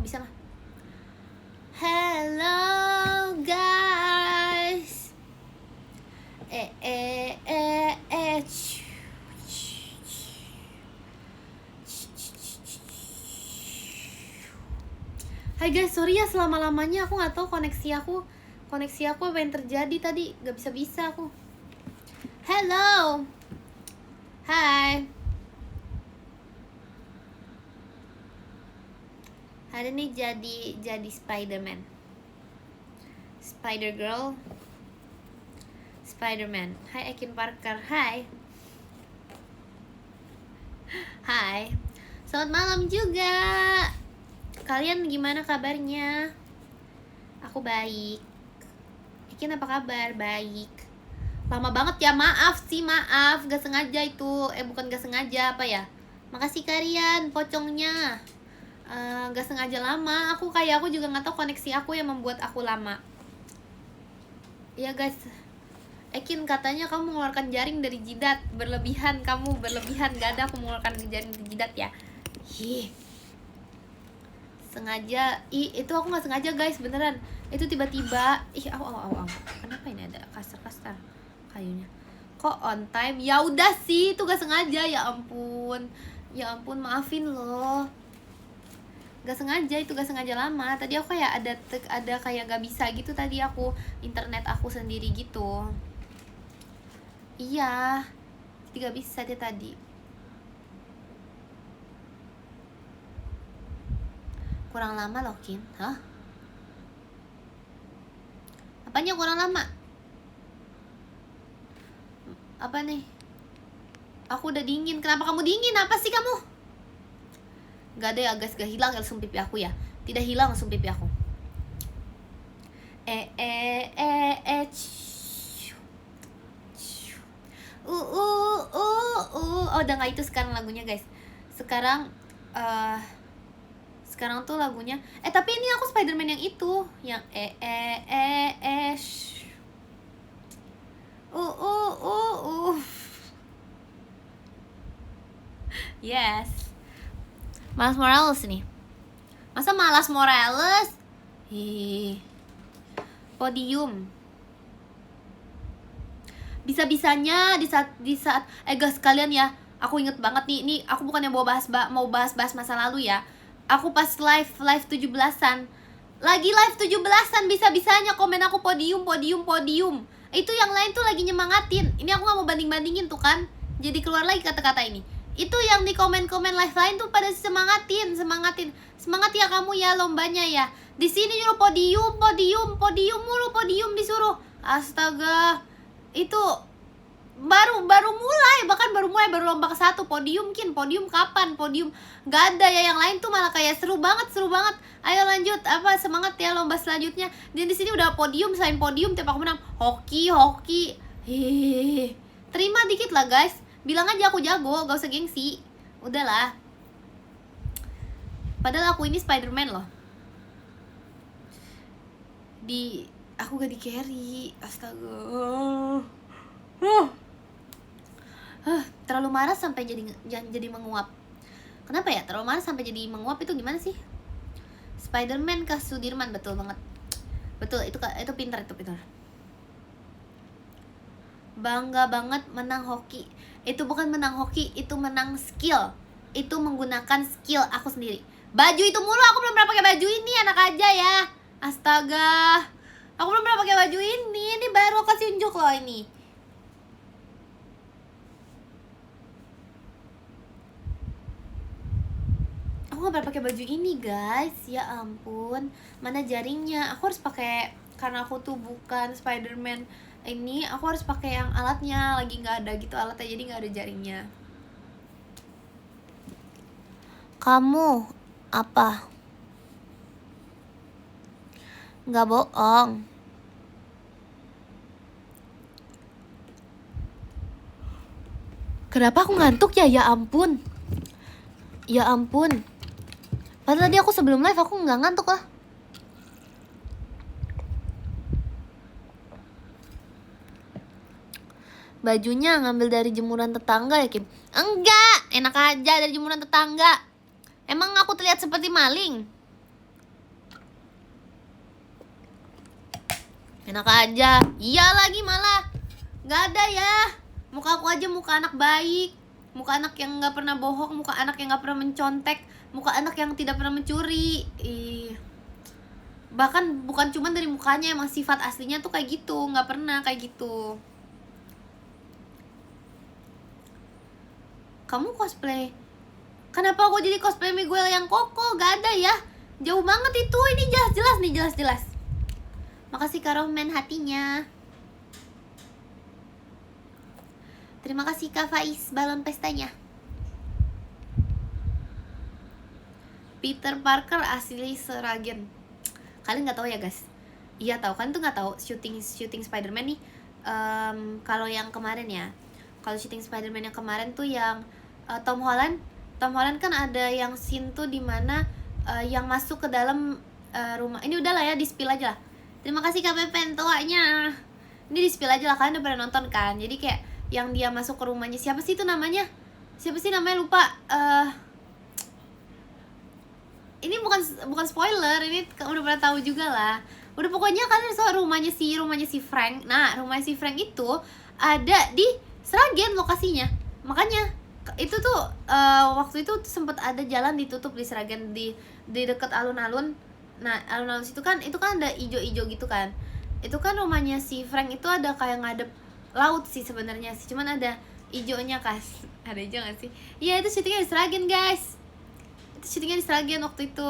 Aku bisa lah. Hello guys. Hai guys, sorry ya selama-lamanya aku nggak tahu koneksi aku apa yang terjadi tadi, nggak bisa aku. Hello, hai. Hari ini jadi Spider-Man, Spider Girl, Spider-Man. Hai Ekin Parker, hai. Hai, selamat malam juga. Kalian gimana kabarnya? Aku baik. Ekin apa kabar? Baik. Lama banget ya, maaf. Gak sengaja itu. Bukan gak sengaja, apa ya? Makasih kalian, pocongnya. Gak sengaja lama. Aku juga gak tahu koneksi aku yang membuat aku lama. Ya guys, Ekin katanya kamu mengeluarkan jaring dari jidat. Berlebihan, kamu berlebihan. Gak ada aku mengeluarkan jaring dari jidat ya. Sengaja, itu aku nggak sengaja guys, beneran. Itu tiba-tiba, au. Kenapa ini ada kasar-kasar kayunya? Kok on time? Ya udah sih, itu gak sengaja. Ya ampun, maafin loh. Gak sengaja, itu gak sengaja lama. Tadi aku kayak ada kayak gak bisa gitu tadi aku, internet aku sendiri gitu. Iya, jadi gak bisa dia tadi. Kurang lama loh, Kin. Hah? Apanya kurang lama? Apa nih? Aku udah dingin. Kenapa kamu dingin? Apa sih kamu? Gak ada ya guys, gak hilang langsung pipi aku ya. Tidak hilang langsung pipi aku. Oh, udah gak itu sekarang lagunya guys. Sekarang tuh lagunya. Tapi ini aku Spider-Man yang itu, yang Yes. Miles Morales nih. Masa Miles Morales? Podium. Bisa-bisanya di saat guys, kalian ya, aku inget banget nih, ini aku bukan yang mau bahas masa lalu ya. Aku pas live 17-an. Lagi live 17-an bisa-bisanya komen aku podium. Itu yang lain tuh lagi nyemangatin. Ini aku gak mau banding-bandingin tuh kan. Jadi keluar lagi kata-kata ini. Itu yang di komen-komen live lain tuh pada semangatin. Semangat ya kamu ya, lombanya ya. Di sini nyuruh podium mulu, podium disuruh. Astaga. Itu baru mulai, baru lomba ke 1. Podium kapan? Podium gak ada ya. Yang lain tuh malah kayak seru banget. Ayo lanjut, apa, semangat ya lomba selanjutnya. Dan di sini udah podium, selain podium tiap aku menang hoki. Terima dikit lah guys, bilang aja aku jago, gak usah gengsi. Udahlah, padahal aku ini Spider-Man loh. Aku gak di carry. Astaga. Terlalu marah sampai jadi menguap. Kenapa ya terlalu marah sampai jadi menguap, itu gimana sih? Spider-Man kah Sudirman? Betul banget. Betul, itu pintar. Bangga banget menang hoki. Itu bukan menang hoki, itu menang skill. Itu menggunakan skill aku sendiri. Baju itu mulu, aku belum pernah pakai baju ini, anak aja ya. Astaga, aku belum pernah pakai baju ini. Ini baru kasih unjuk loh ini. Aku gak pernah pakai baju ini guys. Ya ampun, mana jaringnya? Aku harus pakai, karena aku tuh bukan Spider-Man ini, aku harus pakai yang alatnya. Lagi nggak ada gitu alatnya, jadi nggak ada jaringnya. Kamu apa? Nggak bohong. Kenapa aku ngantuk ya? Ya ampun. Padahal tadi aku sebelum live aku nggak ngantuk lah. Bajunya ngambil dari jemuran tetangga ya, Kim? Enggak, enak aja dari jemuran tetangga. Emang aku terlihat seperti maling? Enak aja. Iya lagi malah nggak ada ya. Muka aku aja muka anak baik, muka anak yang nggak pernah bohong, muka anak yang nggak pernah mencontek, muka anak yang tidak pernah mencuri. Bahkan bukan cuma dari mukanya, emang sifat aslinya tuh kayak gitu, nggak pernah kayak gitu. Kamu cosplay? Kenapa aku jadi cosplay Miguel yang Koko? Gak ada ya, jauh banget itu. Ini jelas-jelas nih, jelas-jelas. Makasih Kak Roman hatinya. Terima kasih Kak Faiz balon pestanya. Peter Parker asli Seragen. Kalian nggak tahu ya guys? Iya tahu, kan tuh nggak tahu syuting Spider-Man nih. Kalau yang kemarin ya, kalau syuting Spider-Man yang kemarin tuh yang Tom Holland kan ada yang scene tuh dimana yang masuk ke dalam rumah. Ini udahlah ya, di spill aja lah. Terima kasih Kak Pepen tuanya. Ini di spill aja lah, kalian udah pernah nonton kan? Jadi kayak yang dia masuk ke rumahnya, siapa sih itu namanya? Siapa sih namanya, lupa. Ini bukan spoiler, ini udah pernah tahu juga lah. Udah pokoknya kalian soal rumahnya si Frank. Nah, rumah si Frank itu ada di Sragen lokasinya. Makanya itu tuh waktu itu sempet ada jalan ditutup di Sragen, di deket alun-alun. Nah, alun-alun situ kan, itu kan ada ijo-ijo gitu kan. Itu kan rumahnya si Frank itu ada kayak ngadep laut sih sebenarnya sih, cuman ada ijonya kas. Ada ijo gak sih? Iya, itu syutingnya di Sragen guys. Itu syutingnya di Sragen waktu itu.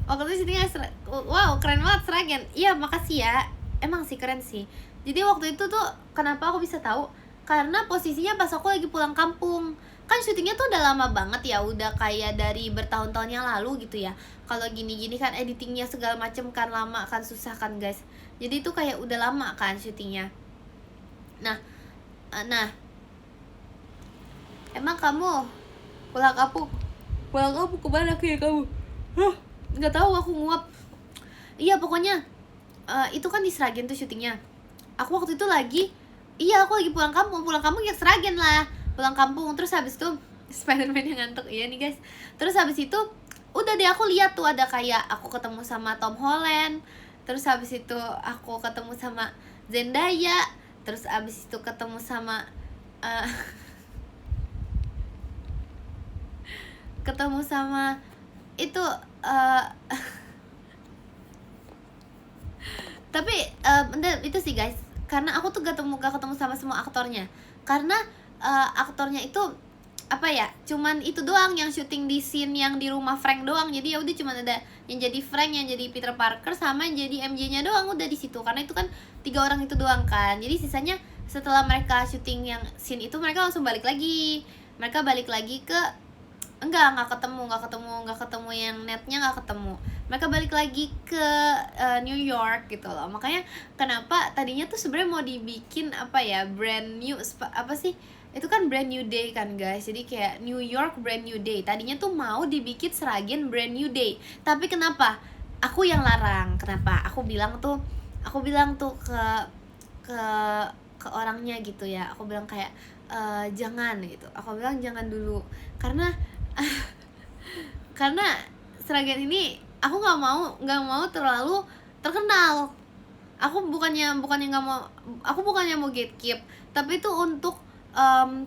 Waktu itu syutingnya wow, keren banget Sragen. Iya, makasih ya. Emang sih keren sih. Jadi waktu itu tuh kenapa aku bisa tahu? Karena posisinya pas aku lagi pulang kampung. Kan syutingnya tuh udah lama banget ya, udah kayak dari bertahun-tahun yang lalu gitu ya. Kalau gini-gini kan editingnya segala macem kan lama kan, susah kan guys. Jadi itu kayak udah lama kan syutingnya. Nah, emang kamu pulang kampung kemana kayak kamu? Nggak tahu, aku nguap. Iya pokoknya itu kan di Sragen tuh syutingnya. Aku waktu itu aku lagi pulang kampung ya Sragen lah. Pulang kampung, terus habis itu Spider-Man yang ngantuk. Iya nih guys. Terus habis itu udah deh aku lihat tuh ada kayak aku ketemu sama Tom Holland. Terus habis itu aku ketemu sama Zendaya. Terus habis itu ketemu sama itu tapi itu sih guys, karena aku tuh gak ketemu sama semua aktornya. Karena aktornya itu apa ya, cuman itu doang yang syuting di scene yang di rumah Frank doang. Jadi ya udah cuman ada yang jadi Frank, yang jadi Peter Parker, sama yang jadi MJ-nya doang udah di situ. Karena itu kan 3 orang itu doang kan. Jadi sisanya setelah mereka syuting yang scene itu, mereka langsung balik lagi. Mereka balik lagi ke nggak ketemu yang netnya, nggak ketemu. Mereka balik lagi ke New York gitu loh. Makanya kenapa tadinya tuh sebenarnya mau dibikin apa ya, brand new apa sih, itu kan brand new day kan guys. Jadi kayak New York brand new day. Tadinya tuh mau dibikin Sragen brand new day, tapi kenapa aku yang larang? Kenapa aku bilang tuh ke orangnya gitu ya. Aku bilang kayak jangan gitu. Aku bilang jangan dulu karena Sragen ini aku nggak mau terlalu terkenal. Aku bukannya mau gatekeep, tapi itu untuk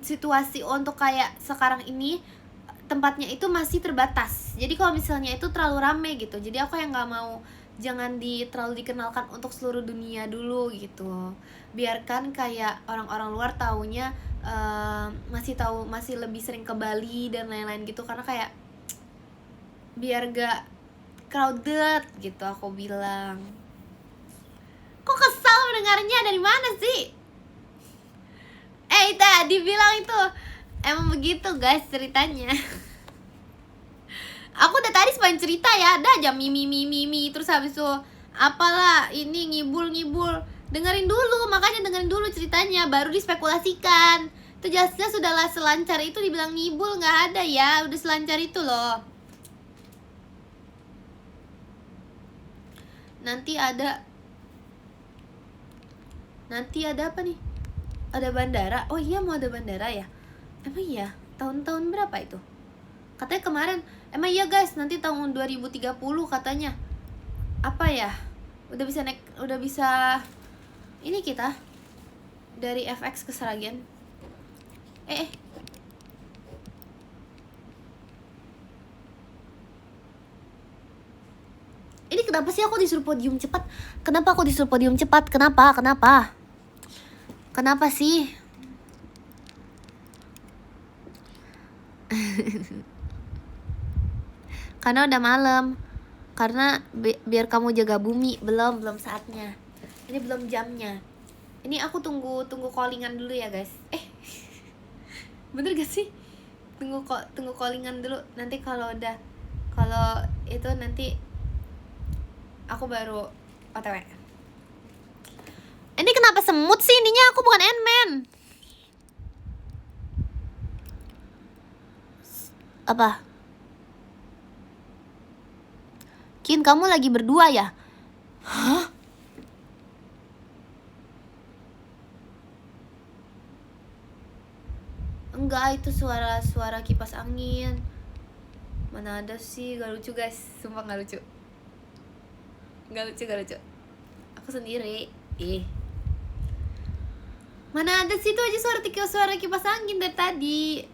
situasi untuk kayak sekarang ini tempatnya itu masih terbatas. Jadi kalau misalnya itu terlalu rame gitu, jadi aku yang nggak mau, jangan terlalu dikenalkan untuk seluruh dunia dulu gitu. Biarkan kayak orang-orang luar taunya masih lebih sering ke Bali dan lain-lain gitu, karena kayak biar gak crowded gitu. Aku bilang, kok kesal mendengarnya, dari mana sih? Tadi bilang itu emang begitu guys ceritanya. Aku udah tadi sepanjang cerita ya, ada aja mimi terus habis itu apalah ini ngibul. Dengerin dulu ceritanya, baru dispekulasikan. Itu jelas-jelas sudahlah selancar itu, dibilang ngibul nggak ada ya, udah selancar itu loh. Nanti ada apa nih? Ada bandara. Oh iya, mau ada bandara ya? Emang iya? Tahun berapa itu? Katanya kemarin. Emang iya guys, nanti tahun 2030 katanya. apa ya, udah bisa ini kita dari FX ke Sragen. Ini kenapa sih aku disuruh podium cepat? Kenapa aku disuruh podium cepat? Kenapa sih? Karena udah malam. Karena biar kamu jaga bumi. Belum saatnya. Ini belum jamnya. Ini aku tunggu callingan dulu ya guys. Bener gak sih? Tunggu callingan dulu. Nanti kalau itu nanti aku baru OTW. Ini kenapa semut sih? Ininya aku bukan Ant-Man. Apa? Kin, kamu lagi berdua ya? Hah? Enggak, itu suara kipas angin. Mana ada sih, gak lucu guys. Sumpah gak lucu. Gak lucu. Aku sendiri. Mana ada sih, itu aja suara kipas angin dari tadi.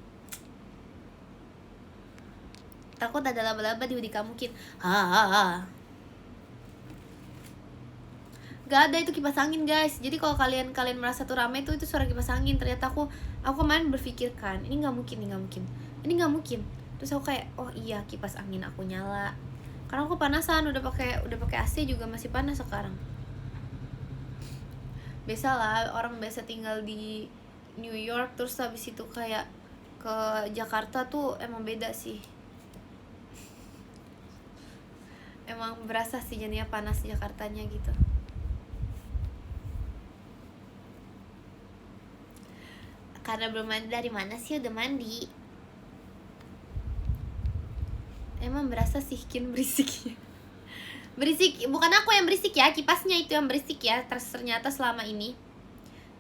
Takut ada laba-laba di hoodie kamu, Kin. Gak ada, itu kipas angin guys. Jadi kalau kalian merasa tuh rame itu suara kipas angin. Ternyata aku kemarin berpikir kan, ini nggak mungkin. Terus aku kayak, oh iya, kipas angin aku nyala. Karena aku panasan, udah pakai AC juga masih panas sekarang. Biasalah, orang biasa tinggal di New York terus habis itu kayak ke Jakarta tuh emang beda sih. Emang berasa sih jadinya panas Jakartanya gitu. Karena belum mandi. Dari mana sih udah mandi? Emang berasa sih, Kin, berisik. Berisik, bukan aku yang berisik ya, kipasnya itu yang berisik ya. Ternyata selama ini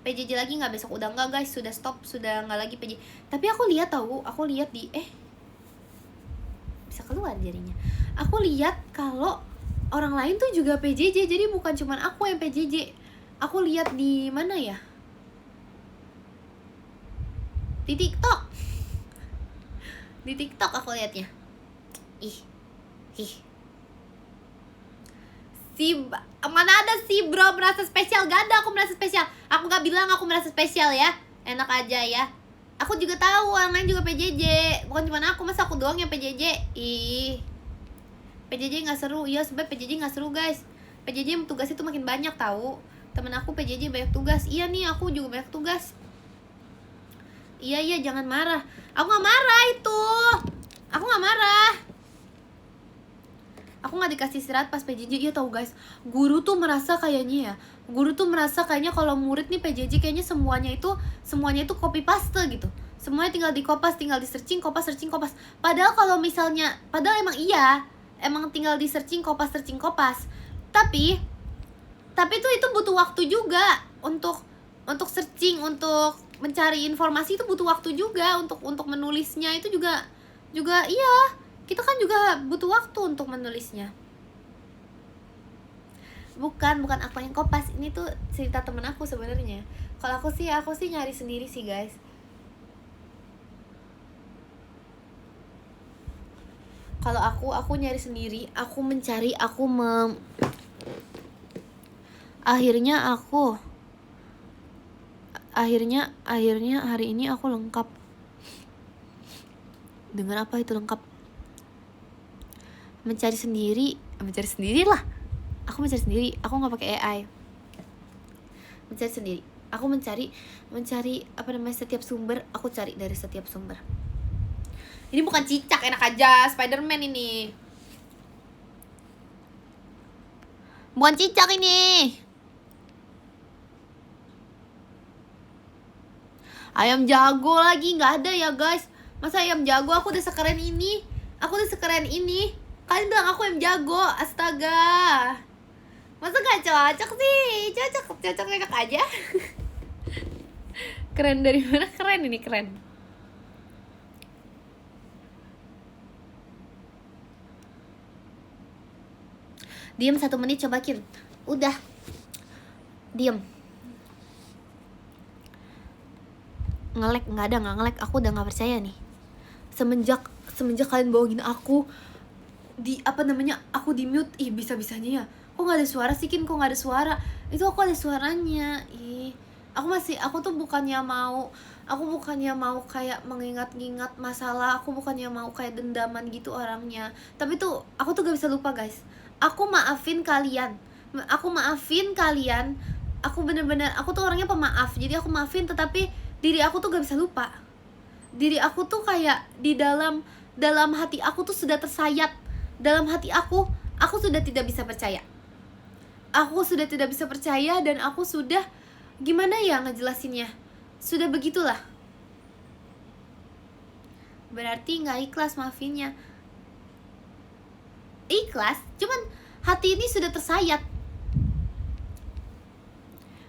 PJJ lagi nggak besok? Udah nggak guys, sudah stop, sudah nggak lagi PJJ. Tapi aku lihat di bisa keluar jadinya. Aku lihat kalau orang lain tuh juga PJJ, jadi bukan cuman aku yang PJJ. Aku lihat di mana ya? Di TikTok. Di TikTok aku lihatnya. Mana ada sih bro merasa spesial? Gak ada aku merasa spesial. Aku gak bilang aku merasa spesial ya. Enak aja ya. Aku juga tahu orang lain juga PJJ. Bukan cuma aku, masa aku doang yang PJJ? PJJ gak seru. Iya sebenernya PJJ gak seru guys. PJJ tugas itu makin banyak tahu. Temen aku PJJ banyak tugas. Iya nih, aku juga banyak tugas. Iya jangan marah. Aku gak marah itu. Aku gak marah. Aku gak dikasih istirahat pas PJJ. Iya tahu guys, guru tuh merasa kayaknya kalau murid nih PJJ kayaknya semuanya itu copy paste gitu. Semuanya tinggal di kopas, tinggal di searching kopas. Padahal kalau misalnya, emang tinggal di searching kopas. Tapi tuh itu butuh waktu juga untuk searching, untuk mencari informasi itu butuh waktu juga, untuk menulisnya itu juga iya. Kita kan juga butuh waktu untuk menulisnya. Bukan aku yang kopas. Ini tuh cerita temen aku sebenarnya. Kalau aku sih nyari sendiri sih guys. Kalau aku nyari sendiri. Aku mencari, akhirnya hari ini aku lengkap. Dengan apa itu lengkap? Mencari sendiri lah. Aku mencari sendiri, aku nggak pakai AI. Mencari sendiri, aku mencari setiap sumber. Aku cari dari setiap sumber. Ini bukan cicak, enak aja. Spiderman ini bukan cicak ini. Ayam jago lagi nggak ada ya guys. Masa ayam jago? Aku udah sekeren ini. Kalian bilang aku ayam jago, astaga. Masa gak cocok sih? Cocok aja. Keren dari mana? Keren ini, keren. Diam 1 menit coba Kin. Udah. Diam. Ngelek, nggak ngelek. Aku udah nggak percaya nih. Semenjak kalian bawa gini aku aku di mute. Ih, bisa-bisanya ya. Kok nggak ada suara sih Kin? Kok nggak ada suara? Itu aku ada suaranya. Ih, aku tuh bukannya mau kayak mengingat-ingat masalah. Aku bukannya mau kayak dendaman gitu orangnya. Tapi tuh aku tuh gak bisa lupa guys. Aku maafin kalian. Aku bener-bener, aku tuh orangnya pemaaf. Jadi aku maafin, tetapi diri aku tuh gak bisa lupa. Diri aku tuh kayak di dalam hati aku tuh sudah tersayat. Dalam hati aku sudah tidak bisa percaya. Aku sudah tidak bisa percaya dan aku sudah, gimana ya ngejelasinnya, sudah begitulah. Berarti gak ikhlas maafinnya. Ikhlas, cuman hati ini sudah tersayat.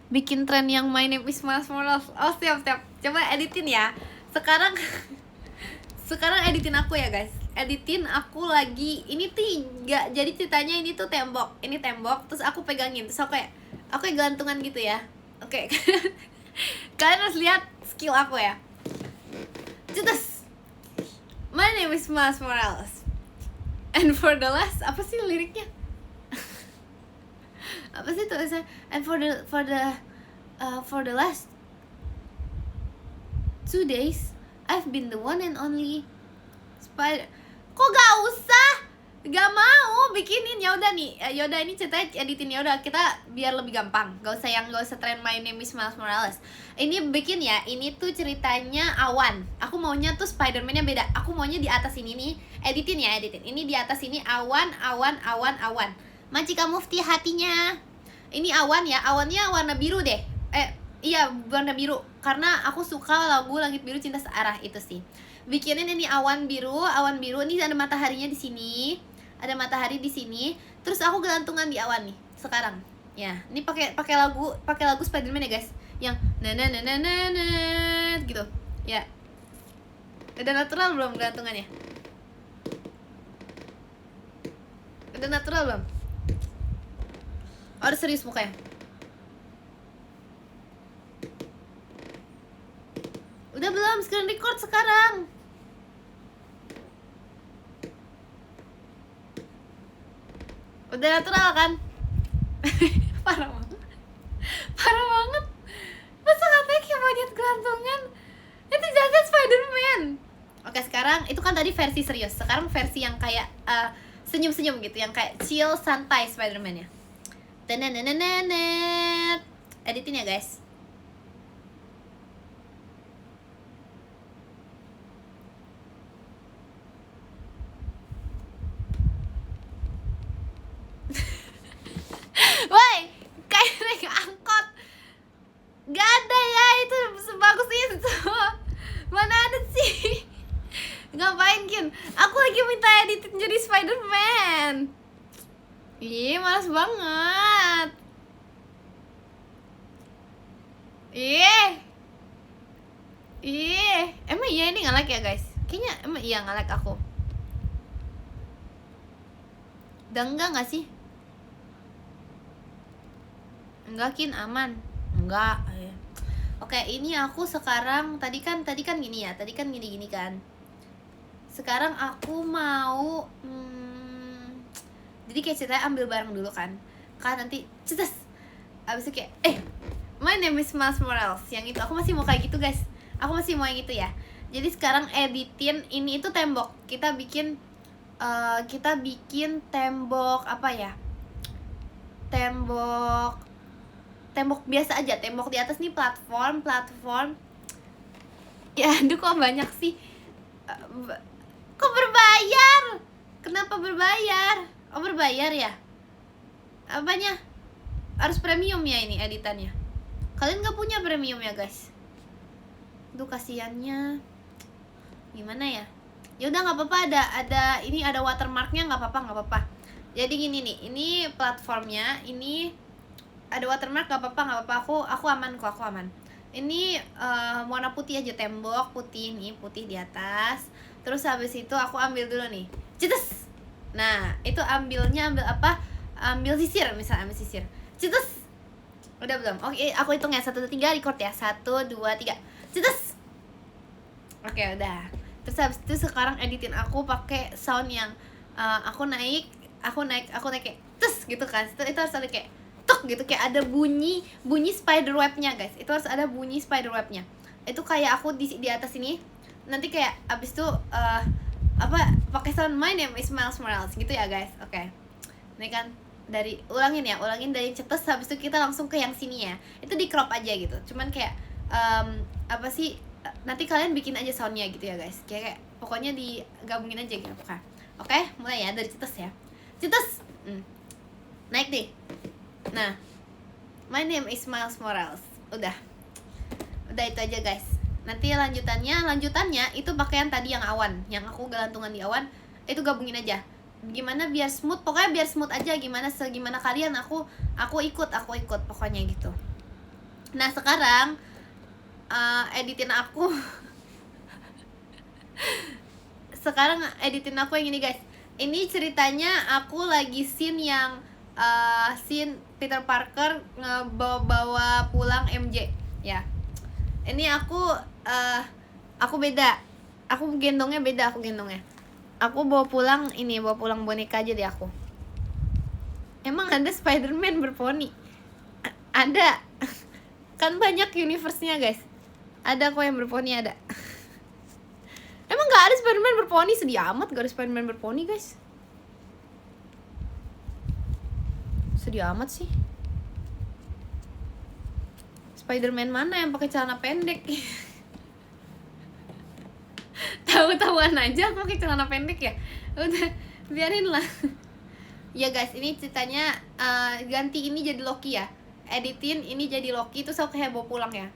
Bikin tren yang My Name is Miles Morales. Oh siap. Coba editin ya. Sekarang editin aku ya guys. Editin aku lagi. Ini 3. Jadi ceritanya ini tuh tembok. Ini tembok. Terus aku pegangin. Terus aku kayak gelantungan gitu ya. Oke. Kalian harus lihat skill aku ya. Cetus. My name is Miles Morales. And for the last, apa sih liriknya? Apa sih tulisannya? And for the last 2 days I've been the one and only spider. Kok gak usah? Gak mau bikinin. Ya udah nih. Yaudah ini ceritanya editin. Ya udah kita biar lebih gampang. Gak usah tren My Name is Miles Morales. Ini bikin ya. Ini tuh ceritanya awan. Aku maunya tuh Spider-Man-nya beda. Aku maunya di atas ini nih. Editin. Ini di atas ini awan. Macika Mufti hatinya. Ini awan ya. Awannya warna biru deh. Iya warna biru. Karena aku suka lagu Langit Biru Cinta Searah itu sih. Bikinin ini awan biru. Ini ada mataharinya di sini. Ada matahari di sini. Terus aku gelantungan di awan nih sekarang. Ya, ini pakai lagu Spider-Man ya guys. Yang na gitu. Ya. Udah natural belum gelantungannya? Udah natural belum? Harus serius mukanya. Udah belum? Screen record sekarang. Udah natural kan? Parah banget. Masa katanya kayak monyet gelantungan? Itu jajan Spider-Man. Oke sekarang, itu kan tadi versi serius. Sekarang versi yang kayak senyum-senyum gitu. Yang kayak chill, santai Spider-Man ya. Editin ya guys. Woi, kayak naik angkot. Gak ada ya itu sebagus itu. Mana ada sih. Ngapain Kin? Aku lagi minta editin jadi Spider-Man. Ih, malas banget. Emang iya ini nge-lag ya guys? Kayaknya emang iya nge-lag aku. Udah enggak gak sih? Enggak Kin, aman. Enggak. Oke, ini aku sekarang tadi kan gini ya. Tadi kan gini kan. Sekarang aku mau jadi kayak ceritanya ambil barang dulu kan nanti cetas abis itu kayak My Name is Miles Morales. Yang itu aku masih mau kayak gitu guys. Aku masih mau yang itu ya. Jadi sekarang editin ini itu tembok. Kita bikin tembok apa ya? Tembok biasa aja. Tembok di atas nih platform. Ya aduh kok banyak sih. Kok berbayar? Kenapa berbayar? Oh berbayar ya? Apanya? Harus premium ya ini editannya. Kalian gak punya premium ya guys? Duh kasiannya. Gimana ya? Ya udah nggak apa-apa, ada watermarknya, nggak apa-apa. Jadi gini nih, ini platformnya, ini ada watermark, nggak apa-apa. Aku aman kok, aku aman. Ini warna putih aja, tembok putih nih, putih di atas. Terus habis itu aku ambil dulu nih, cetes. Nah itu ambil apa? ambil sisir, misalnya ambil sisir. Cetus. Udah belum? Oke, aku hitung ya, 1, 2, 3, record ya. 1, 2, 3. Cetus. Oke, udah. Terus habis itu sekarang editin aku pakai sound yang aku naik kayak tus gitu kan. Itu harus ada kayak tuk gitu, kayak ada bunyi spider webnya guys. Itu harus ada bunyi spider webnya. Itu kayak aku di atas ini. Nanti kayak abis itu pakai sound my name is Miles Morales gitu ya guys. Oke. Ini kan ulangin dari cetus, habis itu kita langsung ke yang sini ya. Itu di crop aja gitu. Cuman kayak nanti kalian bikin aja soundnya gitu ya guys. Kayak pokoknya digabungin aja gitu kan. Oke, mulai ya dari cetus ya. Cetus. Naik deh. Nah, my name is Miles Morales. Udah itu aja guys. Nanti lanjutannya itu pakaian tadi yang awan, yang aku gelantungan di awan, itu gabungin aja. Gimana biar smooth, pokoknya biar smooth aja. Gimana kalian, aku ikut pokoknya gitu. Nah sekarang editin aku yang ini guys. Ini ceritanya aku lagi scene yang scene Peter Parker ngebawa pulang MJ ya. Ini aku beda. Aku gendongnya beda. Aku bawa pulang boneka aja deh aku. Emang ada Spider-Man berponi? Ada. Kan banyak universe-nya guys. Ada kok yang berponi, ada. Emang gak ada Spider-Man berponi? Sedih amat gak ada Spider-Man berponi guys. Sedih amat sih. Spider-Man mana yang pakai celana pendek? Tahu-tahuan aja aku pakai celana pendek ya. Udah, biarin lah. Ya guys, ini ceritanya ganti ini jadi Loki ya. Editin ini jadi Loki, terus aku kayak bawa pulang ya.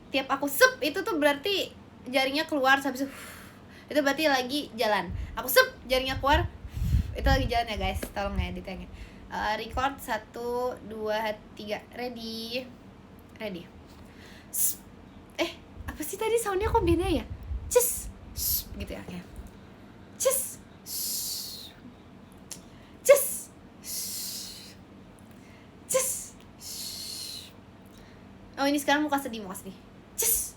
Tiap aku sup itu tuh berarti jaringnya keluar, habis itu berarti lagi jalan. Aku sup jaringnya keluar, itu lagi jalan ya guys. Tolong ya editnya. Record 1, 2, 3. Ready. Apa sih tadi soundnya kok beda ya? Cus gitu ya kayak cus. Oh ini sekarang muka sedih. Cus.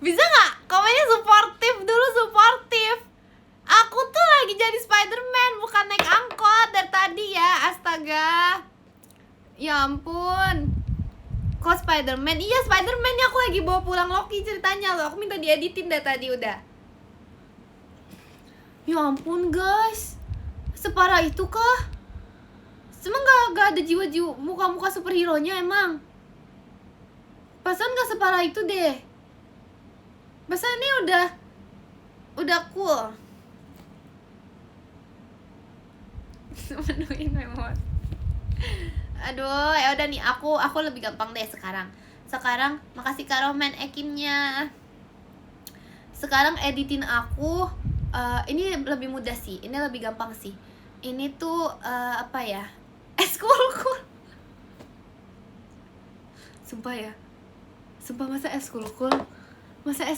Bisa nggak komennya suportif dulu, suportif. Aku tuh lagi jadi Spider-Man, bukan naik angkot dari tadi ya. Astaga, ya ampun. Kok Spider-Man? Iya Spider-Man ya, aku lagi bawa pulang Loki ceritanya loh. Aku minta dieditin dari tadi udah. Ya ampun guys, separah itu kah? Emang gak ada jiwa-jiwa muka-muka superhero nya emang? Pasan gak separah itu deh. Pasan ini udah cool. Menuin memot. Aduh, ya udah nih, aku lebih gampang deh sekarang. Makasih Kak Roman ekinnya. Sekarang editin aku ini lebih mudah sih. Ini lebih gampang sih. Ini tuh apa ya? Cool. Sumpah masa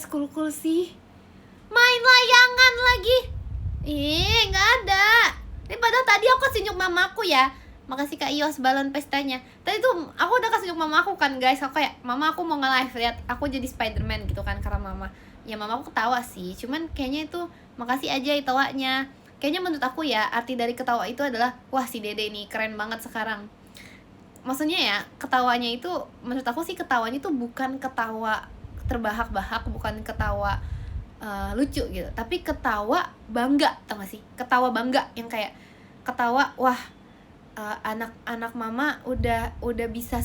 cool sih? Main layangan lagi. Nggak ada. Ini padahal tadi aku kasih nyuk mamaku ya. Makasih Kak Ios balon pestanya. Tadi tuh aku udah kasih nyuk mamaku kan guys. Aku kayak, mama aku mau nge-live, lihat aku jadi Spider-Man gitu kan. Karena mama aku ketawa sih. Cuman kayaknya itu makasih aja tawanya. Kayaknya menurut aku ya, arti dari ketawa itu adalah, wah si Dede nih keren banget sekarang. Maksudnya ya, ketawanya itu, menurut aku sih ketawanya itu bukan ketawa terbahak-bahak, bukan ketawa lucu gitu, tapi ketawa bangga, tau gak sih? Ketawa bangga yang kayak ketawa, wah anak mama udah bisa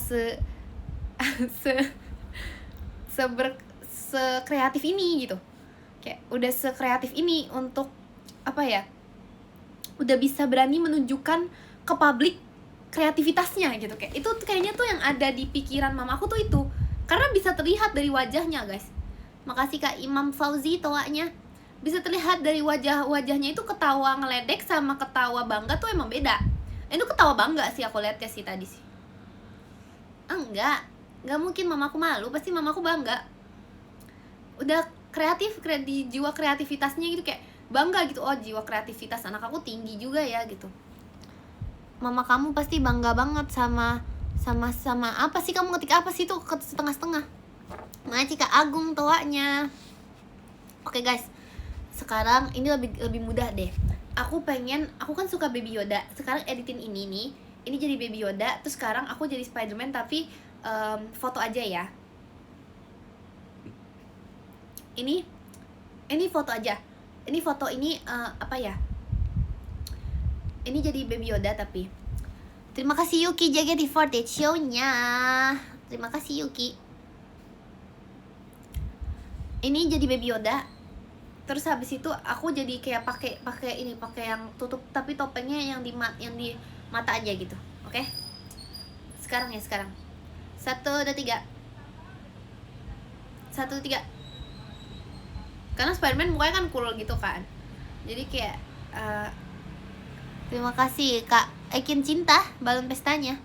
sekreatif ini gitu. Kayak udah sekreatif ini untuk apa ya? Udah bisa berani menunjukkan ke publik kreativitasnya gitu. Kayak itu kayaknya tuh yang ada di pikiran mamaku tuh itu. Karena bisa terlihat dari wajahnya guys. Makasih Kak Imam Fauzi toanya. bisa terlihat dari wajahnya itu ketawa ngeledek sama ketawa bangga tuh emang beda. Itu ketawa bangga sih aku lihatnya sih tadi sih. Enggak mungkin mamaku malu, pasti mamaku bangga. Udah kreatif di jiwa kreativitasnya gitu, kayak bangga gitu. Oh, jiwa kreativitas anak aku tinggi juga ya gitu. Mama kamu pasti bangga banget sama apa sih, kamu ngetik apa sih tuh setengah-setengah. Makasih Kak Agung toanya. Oke guys, sekarang ini lebih mudah deh. Aku kan suka Baby Yoda. Sekarang editin ini nih. Ini jadi Baby Yoda. Terus sekarang aku jadi Spider-Man tapi foto aja ya. Ini foto aja. Ini foto ini apa ya? Ini jadi Baby Yoda tapi. Terima kasih Yuki JKT48 show-nya. Terima kasih Yuki. Ini jadi Baby Yoda. Terus habis itu aku jadi kayak pakai yang tutup tapi topengnya yang di mata aja gitu. Oke? Sekarang. 1 2 3. 1 2 3. Karena Spider-Man mukanya kan cool gitu kan. Jadi kayak terima kasih Kak Ekin Cinta balon pestanya.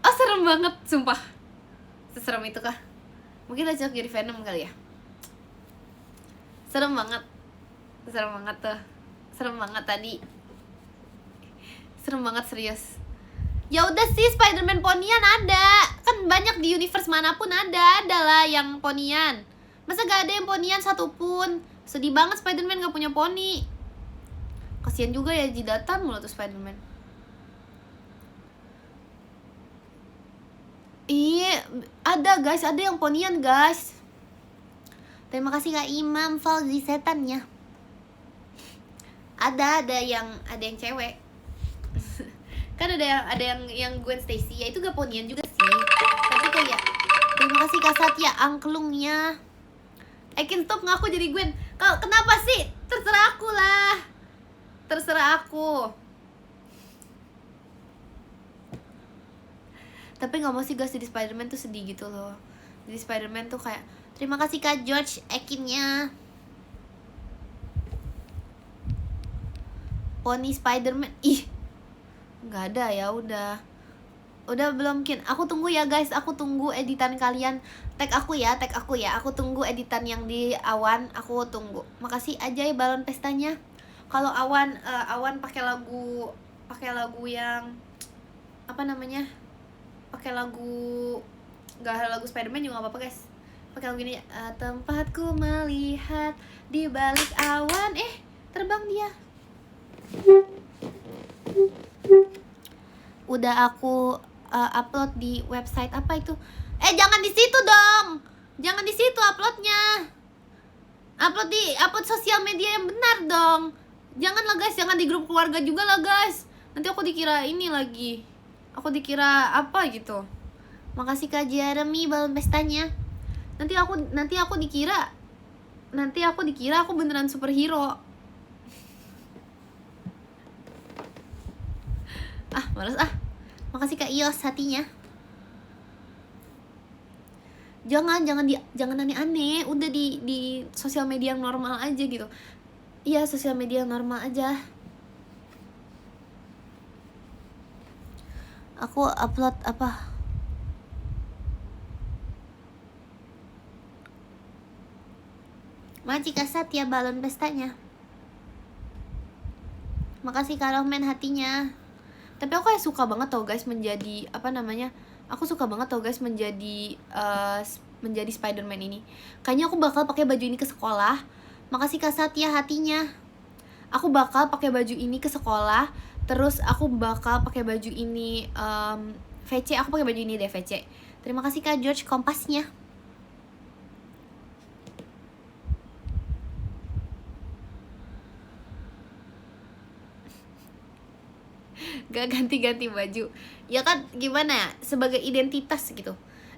Oh, serem banget sumpah. Seserem itu kah? Mungkin aja jadi Venom kali ya. Serem banget tuh. Serem banget tadi. Serem banget serius. Ya udah sih, Spider-Man ponian ada. Kan banyak di universe manapun ada lah yang ponian. Masa gak ada yang ponian satupun? Sedih banget Spider-Man gak punya poni. Kasian juga ya, jidatan mulu tuh Spider-Man. Iya, ada guys, ada yang ponian guys. Terima kasih Kak Imam Fauzi setannya. Ada yang cewek. Kan ada yang Gwen Stacy, ya itu gak ponian juga sih. Tapi kayak terima kasih Kak Satya angklungnya. Ekin stop ngaku jadi Gwen. Kenapa sih? Terserah aku lah. Terserah aku. Tapi gak mau sih guys, jadi Spider-Man tuh sedih gitu loh. Jadi Spider-Man tuh kayak terima kasih Kak George Ekinnya. Pony Spider-Man. Ih, gak ada ya, udah belum Kin. Aku tunggu ya guys, aku tunggu editan kalian. Tag aku ya. Aku tunggu editan yang di Awan, aku tunggu. Makasih aja ya balon pestanya. Kalau Awan pakai lagu yang apa namanya? Pakai lagu gak lagu Spider-Man juga gak apa-apa guys. Pakai lagu ini tempatku melihat di balik awan, terbang dia. Udah aku upload di website apa itu? Jangan di situ dong. Jangan di situ uploadnya. Upload sosial media yang benar dong. Jangan lah guys, jangan di grup keluarga juga lah guys. Nanti aku dikira ini lagi. Aku dikira apa gitu. Makasih Kak Jeremy balon pestanya. Nanti aku dikira aku beneran superhero. Males Makasih Kak Ios hatinya. Jangan aneh-aneh. Udah di sosial media yang normal aja gitu. Iya, sosial media yang normal aja. Aku upload apa? Makasih Kak Satya balon pestanya. Makasih Kak Rohman hatinya. Tapi aku kayak suka banget tau guys menjadi aku suka banget tau guys menjadi Spider-Man ini. Kayaknya aku bakal pakai baju ini ke sekolah. Makasih Kak Satya hatinya. Aku bakal pakai baju ini ke sekolah. Terus aku bakal pakai baju ini VC. Aku pakai baju ini deh VC. Terima kasih Kak George kompasnya. Gak ganti-ganti baju. Ya kan gimana ya, sebagai identitas gitu.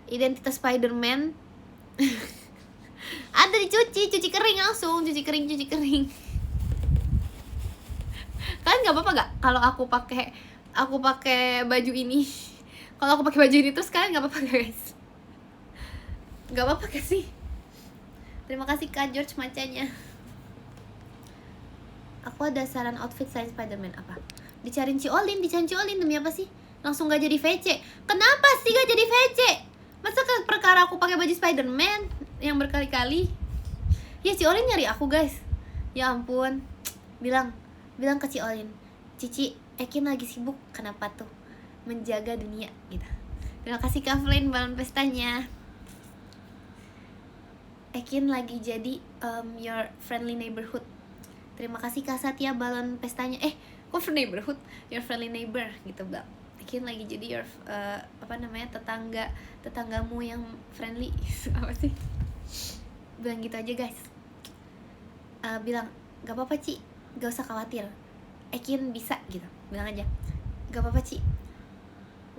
Identitas Spider-Man. Ada cuci kering langsung, cuci kering. Kalian nggak apa-apa gak kalau aku pakai baju ini? Kalau aku pakai baju ini terus kalian nggak apa-apa guys? Gak apa-apa kasih. Terima kasih Kak George macanya. Aku ada saran outfit selain Spiderman apa? Dicariin Ciolin demi apa sih? Langsung gak jadi VC. Kenapa sih gak jadi VC? Masa perkara aku pakai baju Spiderman yang berkali-kali? Ya Ciolin nyari aku guys. Ya ampun. Bilang ke Ciolin, Cici, Ekin lagi sibuk. Kenapa tuh? Menjaga dunia gitu. Terima kasih Kak Flynn balon pestanya. Ekin lagi jadi your friendly neighborhood. Terima kasih Kak Satya balon pestanya. Kok neighborhood? Your friendly neighbor gitu Bang. Ekin lagi jadi your tetanggamu yang friendly. Apa sih? Bilang gitu aja guys. Bilang gak apa-apa Ci, gak usah khawatir, Ekin bisa gitu. Bilang aja gak apa-apa Ci,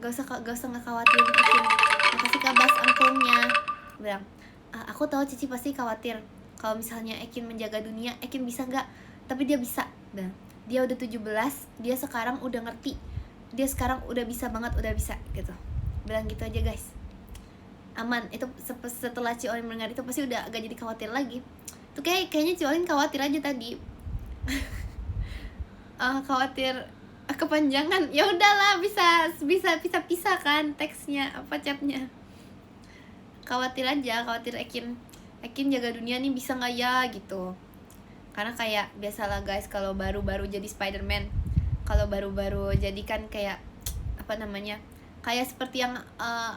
gak usah gak khawatirin Ekin. Makasih Kak Bas angklungnya. Bilang aku tahu Cici pasti khawatir kalau misalnya Ekin menjaga dunia, Ekin bisa nggak? Tapi dia bisa. Dan dia udah 17, dia sekarang udah ngerti, dia sekarang udah bisa banget, udah bisa gitu. Bilang gitu aja guys. Aman. Itu setelah Ciolin mendengar itu pasti udah agak jadi khawatir lagi. Tuh kayaknya Ciolin khawatir aja tadi. Khawatir kepanjangan. Ya udahlah, bisa pisah kan teksnya apa chatnya. Khawatir Ekin jaga dunia nih bisa nggak ya gitu. Karena kayak biasalah guys, kalau baru-baru jadi Spiderman, kalau baru-baru jadi kan kayak apa namanya, kayak seperti yang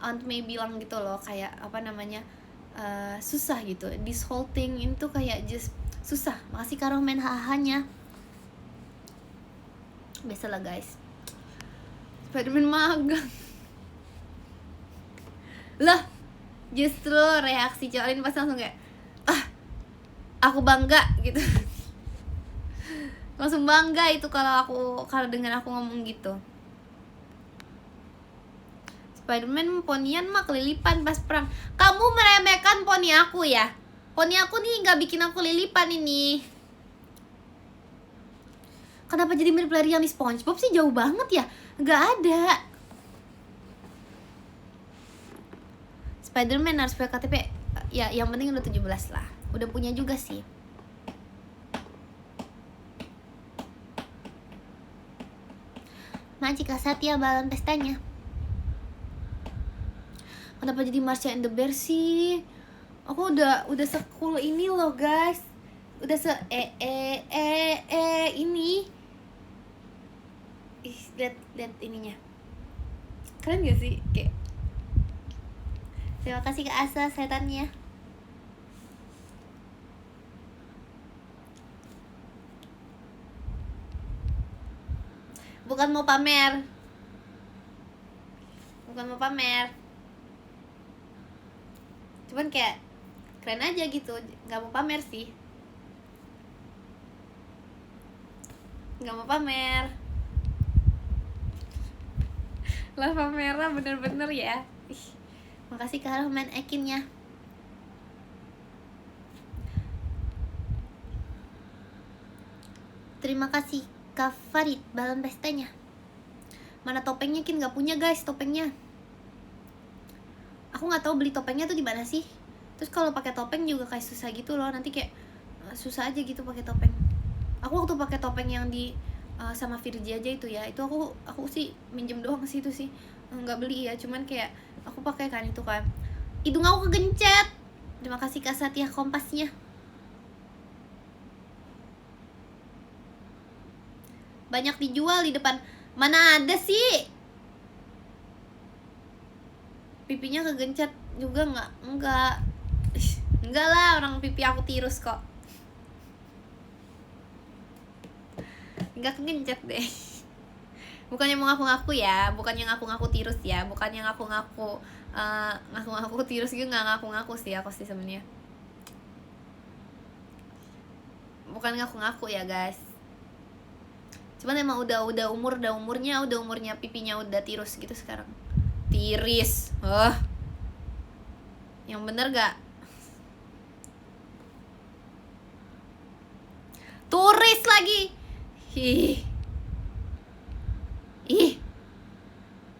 Aunt May bilang gitu loh, kayak apa namanya, susah gitu. This whole thing itu kayak just susah. Makasih Kak Roman hahanya. Biasalah guys, Spiderman magang. Lah justru reaksi Ciolin pas langsung kayak aku bangga gitu. Langsung bangga itu kalau dengan aku ngomong gitu. Spiderman ponian mah kelilipan pas perang. Kamu meremehkan poni aku ya? Poni aku nih nggak bikin aku lilipan ini. Kenapa jadi mirip lari yang di SpongeBob sih? Jauh banget ya. Nggak ada. Spiderman harus punya KTP. Ya yang penting udah 17 lah. Udah punya juga sih. Makasih Kak Satya balon pestanya. Kenapa jadi Marsha and the Bear sih? Aku udah se-cool ini loh guys. Udah se ini. Lihat ininya. Keren gak sih? Kayak terima kasih Kak Asa setannya. Bukan mau pamer. Cuman kayak keren aja gitu. Gak mau pamer sih. Gak mau pamer. Lava merah bener-bener ya. Makasih Kak Rahman Ekinnya. Terima kasih Kak Farid balon pestanya. Mana topengnya? Kin nggak punya guys topengnya. Aku nggak tahu beli topengnya tuh di mana sih. Terus kalau pakai topeng juga kayak susah gitu loh. Nanti kayak susah aja gitu pakai topeng. Aku waktu pakai topeng yang di sama Virgi aja itu ya, itu aku sih minjem doang sih itu sih, nggak beli ya. Cuman kayak aku pakai kan itu kan. Hidung aku kegencet. Terima kasih Kak Satya kompasnya. Banyak dijual di depan. Mana ada sih? Pipinya kegencet juga enggak lah, orang pipi aku tirus kok. Enggak kegencet deh. Bukannya mau ngaku-ngaku ya, bukannya ngaku-ngaku tirus ya, bukannya ngaku-ngaku tirus juga, nggak ngaku-ngaku sih aku sih sebenarnya. Bukan ngaku-ngaku ya guys. Cuman emang udah umurnya pipinya udah tirus gitu sekarang. Tiris. Yang bener gak? Turis lagi. Ih.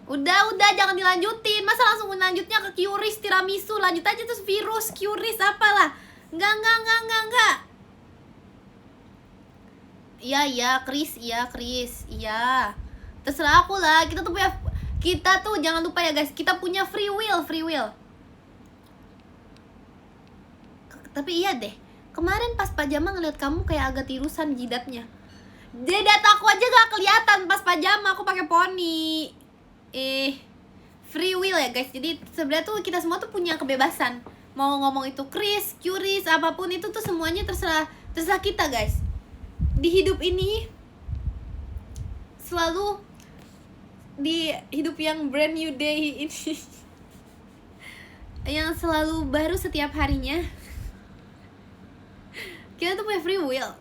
Udah jangan dilanjutin. Masa langsung lanjutnya ke Curis tiramisu? Lanjut aja terus virus Curis apalah. Enggak. Iya, Chris. Iya. Terserah aku lah. Kita tuh jangan lupa ya guys, kita punya free will. Tapi iya deh. Kemarin pas pajama ngeliat kamu kayak agak tirusan jidatnya. Jidat aku aja gak kelihatan pas pajama, aku pakai poni. Free will ya guys. Jadi sebenarnya tuh kita semua tuh punya kebebasan. Mau ngomong itu Chris, Curis, apapun itu tuh semuanya terserah kita guys. Di hidup ini selalu di hidup yang brand new day ini yang selalu baru setiap harinya, kita tuh punya free will.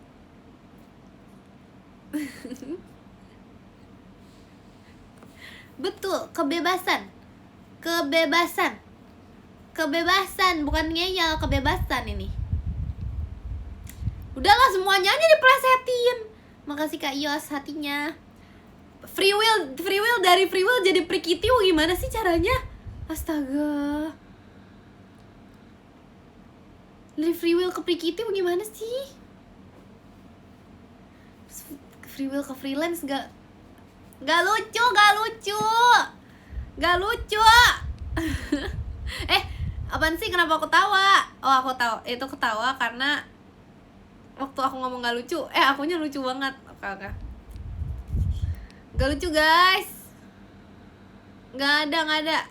Betul, kebebasan, bukan ngeyel, kebebasan ini. Udahlah semuanya aja diplesetin. Makasih Kak Yos hatinya. Free will dari free will jadi prikiti, gimana sih caranya? Astaga. Dari free will ke prikiti gimana sih? Free will ke freelance gak lucu. Apaan sih, kenapa aku tawa? Oh, aku tahu. Itu ketawa karena waktu aku ngomong gak lucu, akunya lucu banget. Oke. Gak lucu guys. Gak ada.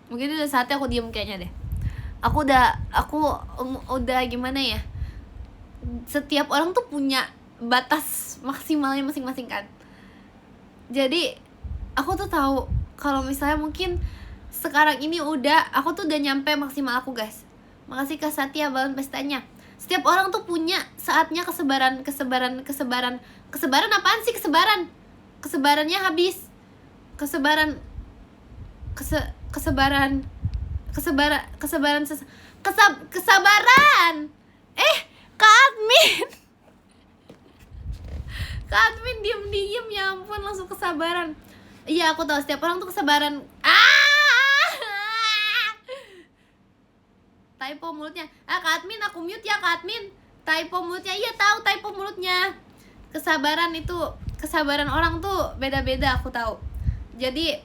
Mungkin udah saatnya aku diem kayaknya deh. Aku udah gimana ya? Setiap orang tuh punya batas maksimalnya masing-masing kan. Jadi aku tuh tahu kalau misalnya mungkin sekarang ini aku tuh udah nyampe maksimal aku guys. Makasih Kak Satya balon pestanya. Setiap orang tuh punya saatnya kesebaran apaan sih kesebaran? Kesebarannya habis. Kesabaran Kak admin diem ya ampun, langsung kesabaran. Iya aku tahu setiap orang tuh kesabaran. Typo mulutnya. Kak admin aku mute ya Kak admin. Typo mulutnya. Iya tahu typo mulutnya. Kesabaran orang tuh beda-beda, aku tahu. Jadi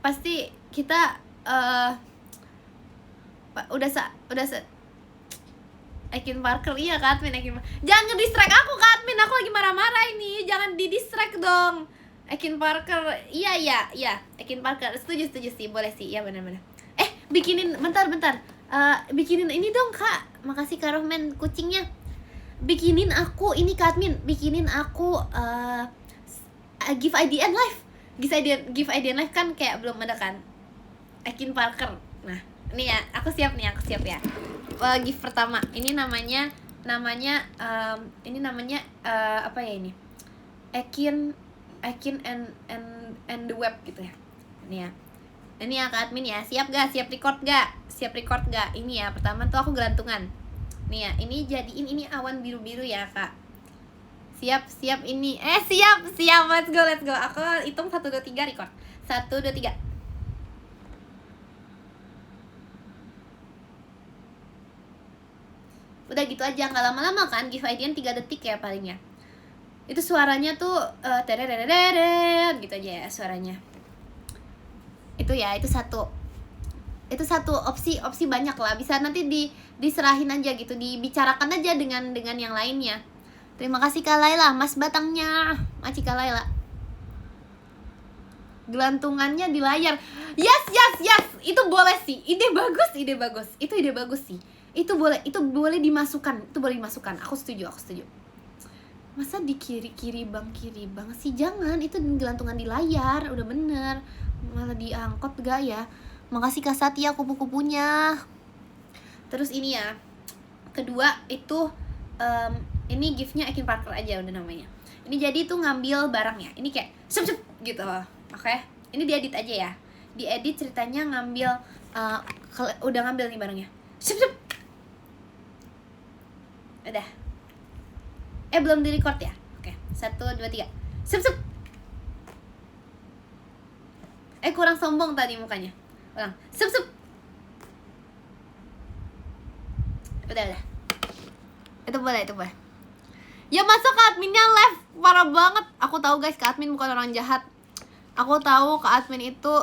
pasti kita Ekin Parker, iya Kak admin, jangan nge-distract aku Kak admin, aku lagi marah-marah ini, jangan di-distract dong. Ekin Parker, iya Ekin Parker, setuju sih, boleh sih, iya benar-benar. Bikinin, bentar bikinin ini dong Kak, makasih Kak Rohman kucingnya. Bikinin aku, ini Kak admin, bikinin aku give IDN live. Give IDN live kan kayak belum ada kan, Ekin Parker. Nah ini ya, aku siap ya. Gift pertama ini namanya apa ya ini, Ekin and the web gitu ya. Ini ya Kak admin ya, siap record gak? Ini ya, pertama tuh aku gelantungan nih ya, ini jadiin ini awan biru ya Kak. Siap ini, siap, let's go. Aku hitung 1, 2, 3 record. 1, 2, 3. Udah gitu aja, nggak lama-lama kan, give IDN 3 detik ya palingnya. Itu suaranya tuh gitu aja ya suaranya. Itu ya, itu satu opsi banyak lah, bisa nanti diserahin aja gitu, dibicarakan aja dengan yang lainnya. Terima kasih Kak Laila, Mas Batangnya, Maci Kak Laila. Gelantungannya di layar. Yes, itu boleh sih, ide bagus. Itu ide bagus sih. Itu boleh dimasukkan. Aku setuju. Masa di kiri bang sih, jangan. Itu gelantungan di layar, udah bener. Malah diangkot gak ya? Makasih Kak Satya kupu-kupunya. Terus ini ya, kedua itu ini giftnya Ekin Parker aja udah namanya. Ini jadi tuh ngambil barangnya, ini kayak sep gitu. Oke, ini diedit aja ya. Diedit ceritanya ngambil udah ngambil nih barangnya. Sep. Udah. Belum di record ya? Oke, 1, 2, 3. Sup. Kurang sombong tadi mukanya. Ulang. Sup. Udah. Itu boleh. Ya masa Kak adminnya live? Parah banget. Aku tahu guys, Kak admin bukan orang jahat. Aku tahu Kak admin itu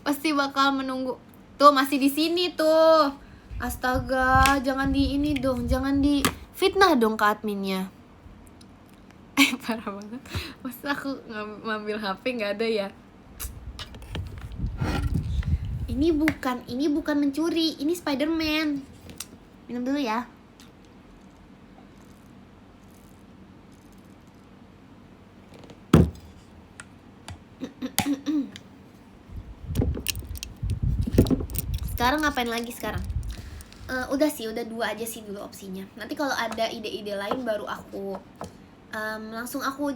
pasti bakal menunggu. Tuh masih di sini tuh. Astaga, jangan di ini dong, jangan di fitnah dong Kak adminnya. Parah banget. Masa aku ngambil HP nggak ada ya? Ini bukan mencuri, ini Spider-Man. Minum dulu ya. Sekarang ngapain lagi sekarang? Udah 2 aja sih dulu opsinya. Nanti kalau ada ide-ide lain baru aku langsung aku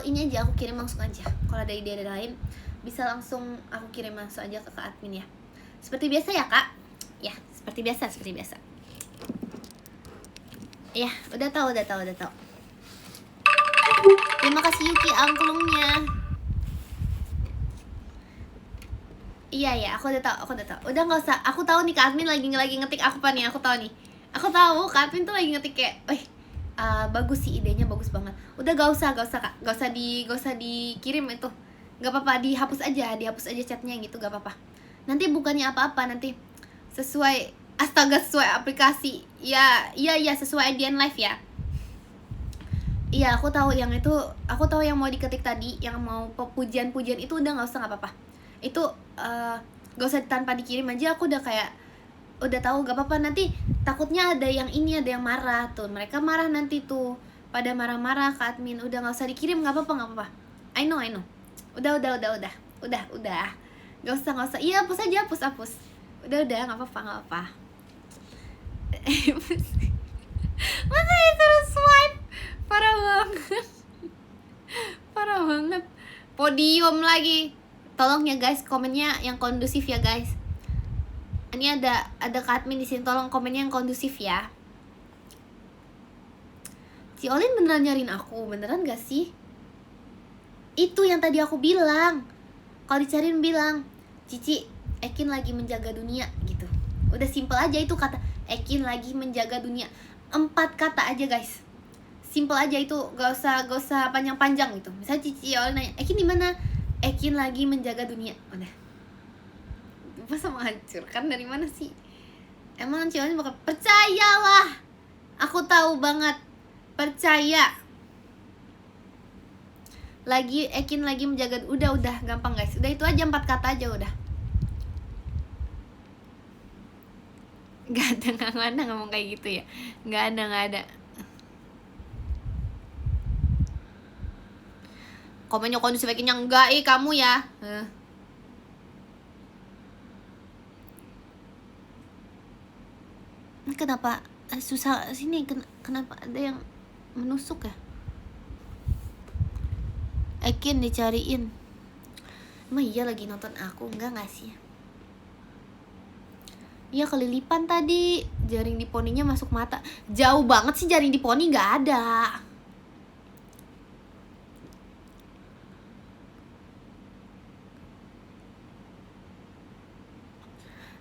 ini aja, aku kirim langsung aja. Kalau ada ide-ide lain bisa langsung aku kirim langsung aja ke Kak admin ya. Seperti biasa ya Kak. Ya, seperti biasa. Ya, udah tahu. Terima kasih Yuki angklungnya. Iya, aku udah tahu. Udah nggak usah. Aku tahu nih Kak admin lagi ngetik apa nih. Aku tahu nih. Aku tahu Kak admin tuh lagi ngetik kayak, bagus sih idenya, bagus banget. Udah gak usah Kak. Gak usah dikirim itu. Gak apa-apa, dihapus aja chatnya gitu, gak apa-apa. Nanti bukannya apa-apa, nanti sesuai aplikasi. Iya, sesuai IDN live ya. Iya, aku tahu yang mau diketik tadi, yang mau pujian itu udah gak usah, gak apa-apa. Itu gak usah tanpa dikirim aja, aku udah kayak udah tahu, gak apa-apa. Nanti takutnya ada yang marah tuh, mereka marah nanti tuh, pada marah-marah ke admin. Udah gak usah dikirim, gak apa-apa. I know. Udah. Gak usah. Iya, hapus. Udah, gak apa-apa. Masa terus swipe? Parah banget. Podium lagi. Tolong ya guys, komennya yang kondusif ya guys. Ini ada Kak admin di sini, tolong komennya yang kondusif ya. Si Olin beneran nyariin aku, beneran gak sih? Itu yang tadi aku bilang. Kalau dicariin bilang, Cici, Ekin lagi menjaga dunia gitu. Udah simple aja itu kata, Ekin lagi menjaga dunia. 4 kata aja guys. Simple aja itu, gak usah panjang-panjang gitu. Misalnya Cici Olin nanya, Ekin di mana? Ekin lagi menjaga dunia. Udah. Masa menghancurkan dari mana sih? Emang Ciolin bakal percayalah. Aku tahu banget. Percaya. Ekin lagi menjaga. Udah gampang guys. Udah itu aja 4 kata aja udah. Gak ada ngomong kayak gitu ya. Gak ada. Komennya kondusif Ekinnya enggak, kamu ya. Kenapa susah sini? Kenapa ada yang menusuk ya? Ekin dicariin. Emang iya lagi nonton aku? Enggak sih? Iya kelilipan tadi. Jaring di poninya masuk mata. Jauh banget sih jaring di poni, nggak ada.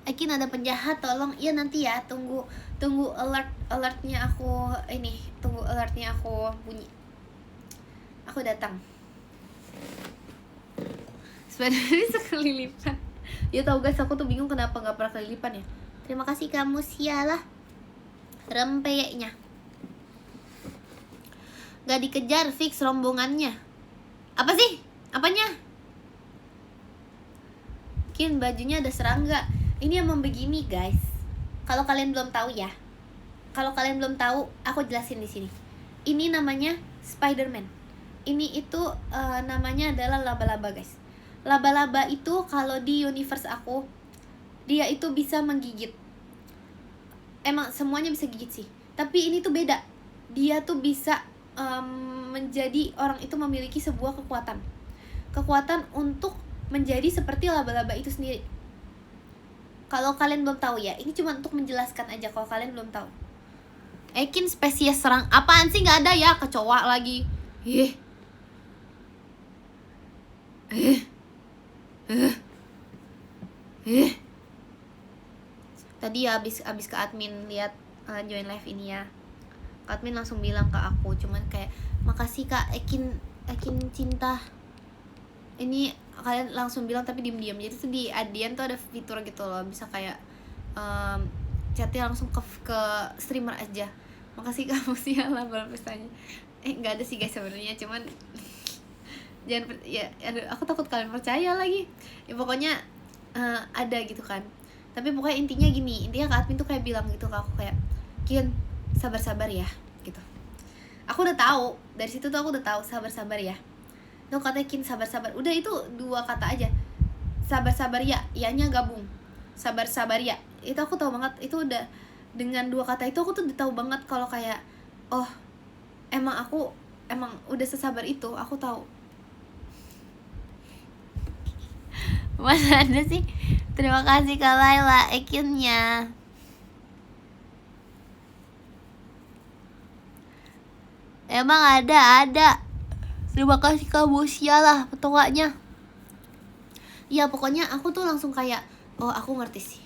Ekin ada penjahat, tolong. Iya nanti ya, tunggu alertnya aku ini. Tunggu alertnya aku bunyi. Aku datang. Sebenarnya sekelilipan. Ya tau guys, aku tuh bingung kenapa nggak pernah kelilipan ya. Terima kasih kamu sialah rempeyeknya. Gak dikejar, fix rombongannya. Apa sih? Apanya? Kin bajunya ada serangga. Ini emang begini guys. Kalau kalian belum tahu ya. Kalau kalian belum tahu, aku jelasin di sini. Ini namanya Spider-Man. Ini itu namanya adalah laba-laba guys. Laba-laba itu kalau di universe aku, dia itu bisa menggigit. Emang semuanya bisa gigit sih. Tapi ini tuh beda. Dia tuh bisa menjadi, orang itu memiliki sebuah kekuatan untuk menjadi seperti laba-laba itu sendiri. Kalau kalian belum tahu ya, ini cuma untuk menjelaskan aja kalau kalian belum tahu. Ekin spesies serang apaan sih, nggak ada ya, kecoa lagi. Tadi ya abis ke admin lihat join live ini ya, Kak admin langsung bilang ke aku, cuman kayak makasih Kak Ekin cinta. Ini kalian langsung bilang tapi diem-diem. Jadi tuh di Adian tuh ada fitur gitu loh, bisa kayak chatnya langsung ke streamer aja. Makasih kamu sih lah berpesannya. Nggak ada sih guys sebenarnya, cuman jangan ya, aduh, aku takut kalian percaya lagi. Ya pokoknya ada gitu kan. Tapi pokoknya intinya gini, intinya Kak admin tuh kayak bilang gitu ke aku kayak, Kian sabar-sabar ya gitu. Aku udah tahu dari situ tuh, aku udah tahu sabar-sabar ya. Tuh katanya Kin sabar-sabar. Udah itu 2 kata aja. Sabar-sabar ya, ianya gabung. Sabar-sabar ya. Itu aku tahu banget, itu udah dengan 2 kata itu aku tuh udah tahu banget kalau kayak oh, emang udah sesabar itu, aku tahu. Mana ada sih. Terima kasih Kak Laila Ekinnya. Emang ada. Terima kasih Kak Busia lah petokanya. Ya pokoknya aku tuh langsung kayak oh aku ngerti,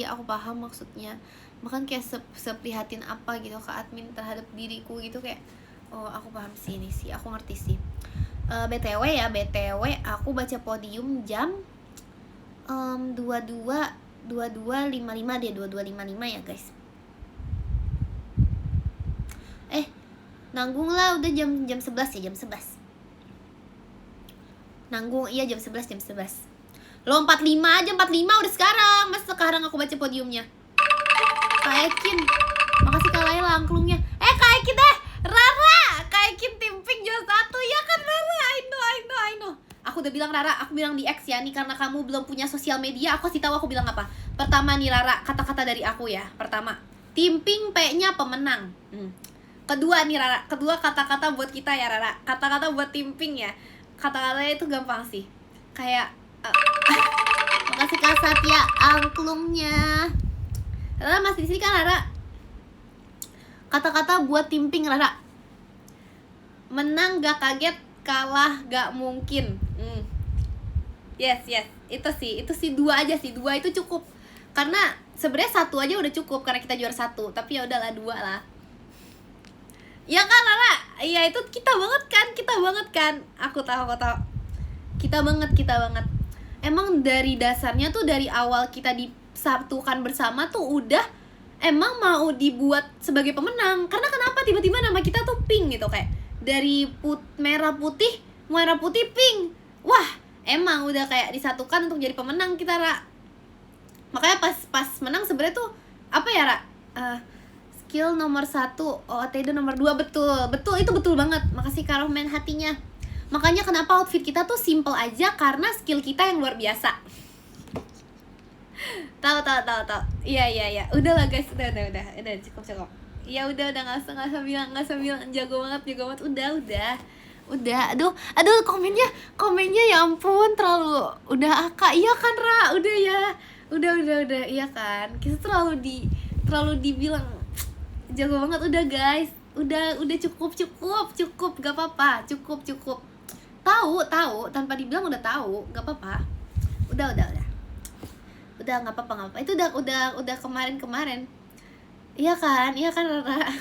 aku paham maksudnya. Bahkan kayak seprihatin apa gitu Kak admin terhadap diriku gitu, kayak oh aku paham sih ini sih, aku ngerti sih. BTW aku baca podium jam 22.55 deh, 22.55 ya guys. Nanggung lah udah jam 11 ya, jam 11. Nanggung iya jam 11. Lo 45 aja, 45 udah sekarang. Mas sekarang aku baca podiumnya. Kak Ekin. Makasih Kak Laila angklungnya. Kak Ekin deh. Rara, Kak Ekin tim pink juara 1 ya kan Rara. I know. Aku udah bilang Rara, aku bilang di X ya nih, karena kamu belum punya sosial media, aku kasih tahu aku bilang apa. Pertama nih Rara, kata-kata dari aku ya. Pertama, tim pink P-nya pemenang. Kedua nih Rara, kata-kata buat kita ya Rara. Kata-kata buat tim pink ya. Kata-katanya itu gampang sih. Kayak makasih Kak Satya angklungnya. Rara masih di sini kan Rara? Kata-kata buat tim pink Rara. Menang gak kaget, kalah gak mungkin. Yes. Itu sih 2 aja sih. 2 itu cukup. Karena sebenarnya 1 aja udah cukup karena kita juara 1. Tapi ya udahlah 2 lah. Ya kan Rara? Iya itu kita banget kan. Aku tahu. Kita banget. Emang dari dasarnya tuh dari awal kita disatukan bersama tuh udah emang mau dibuat sebagai pemenang. Karena kenapa tiba-tiba nama kita tuh pink gitu, kayak dari merah putih pink. Wah, emang udah kayak disatukan untuk jadi pemenang kita, Ra. Makanya pas menang sebenarnya tuh apa ya, Ra? Skill nomor 1, OOTD nomor 2, betul itu betul banget. Makasih Kak Rohman hatinya. Makanya kenapa outfit kita tuh simple aja, karena skill kita yang luar biasa. Tahu. Iya. Udahlah guys, udah cukup. Ya udah nggak usah bilang jago banget. Udah. Aduh komennya ya ampun terlalu udah Kak. Iya kan Ra, udah ya. Udah iya kan. Kita terlalu dibilang jago banget, udah guys. Udah cukup, gak apa-apa. Cukup. Tahu, tanpa dibilang udah tahu, gak apa-apa. Udah nggak apa-apa. Itu udah kemarin. Iya kan Rara.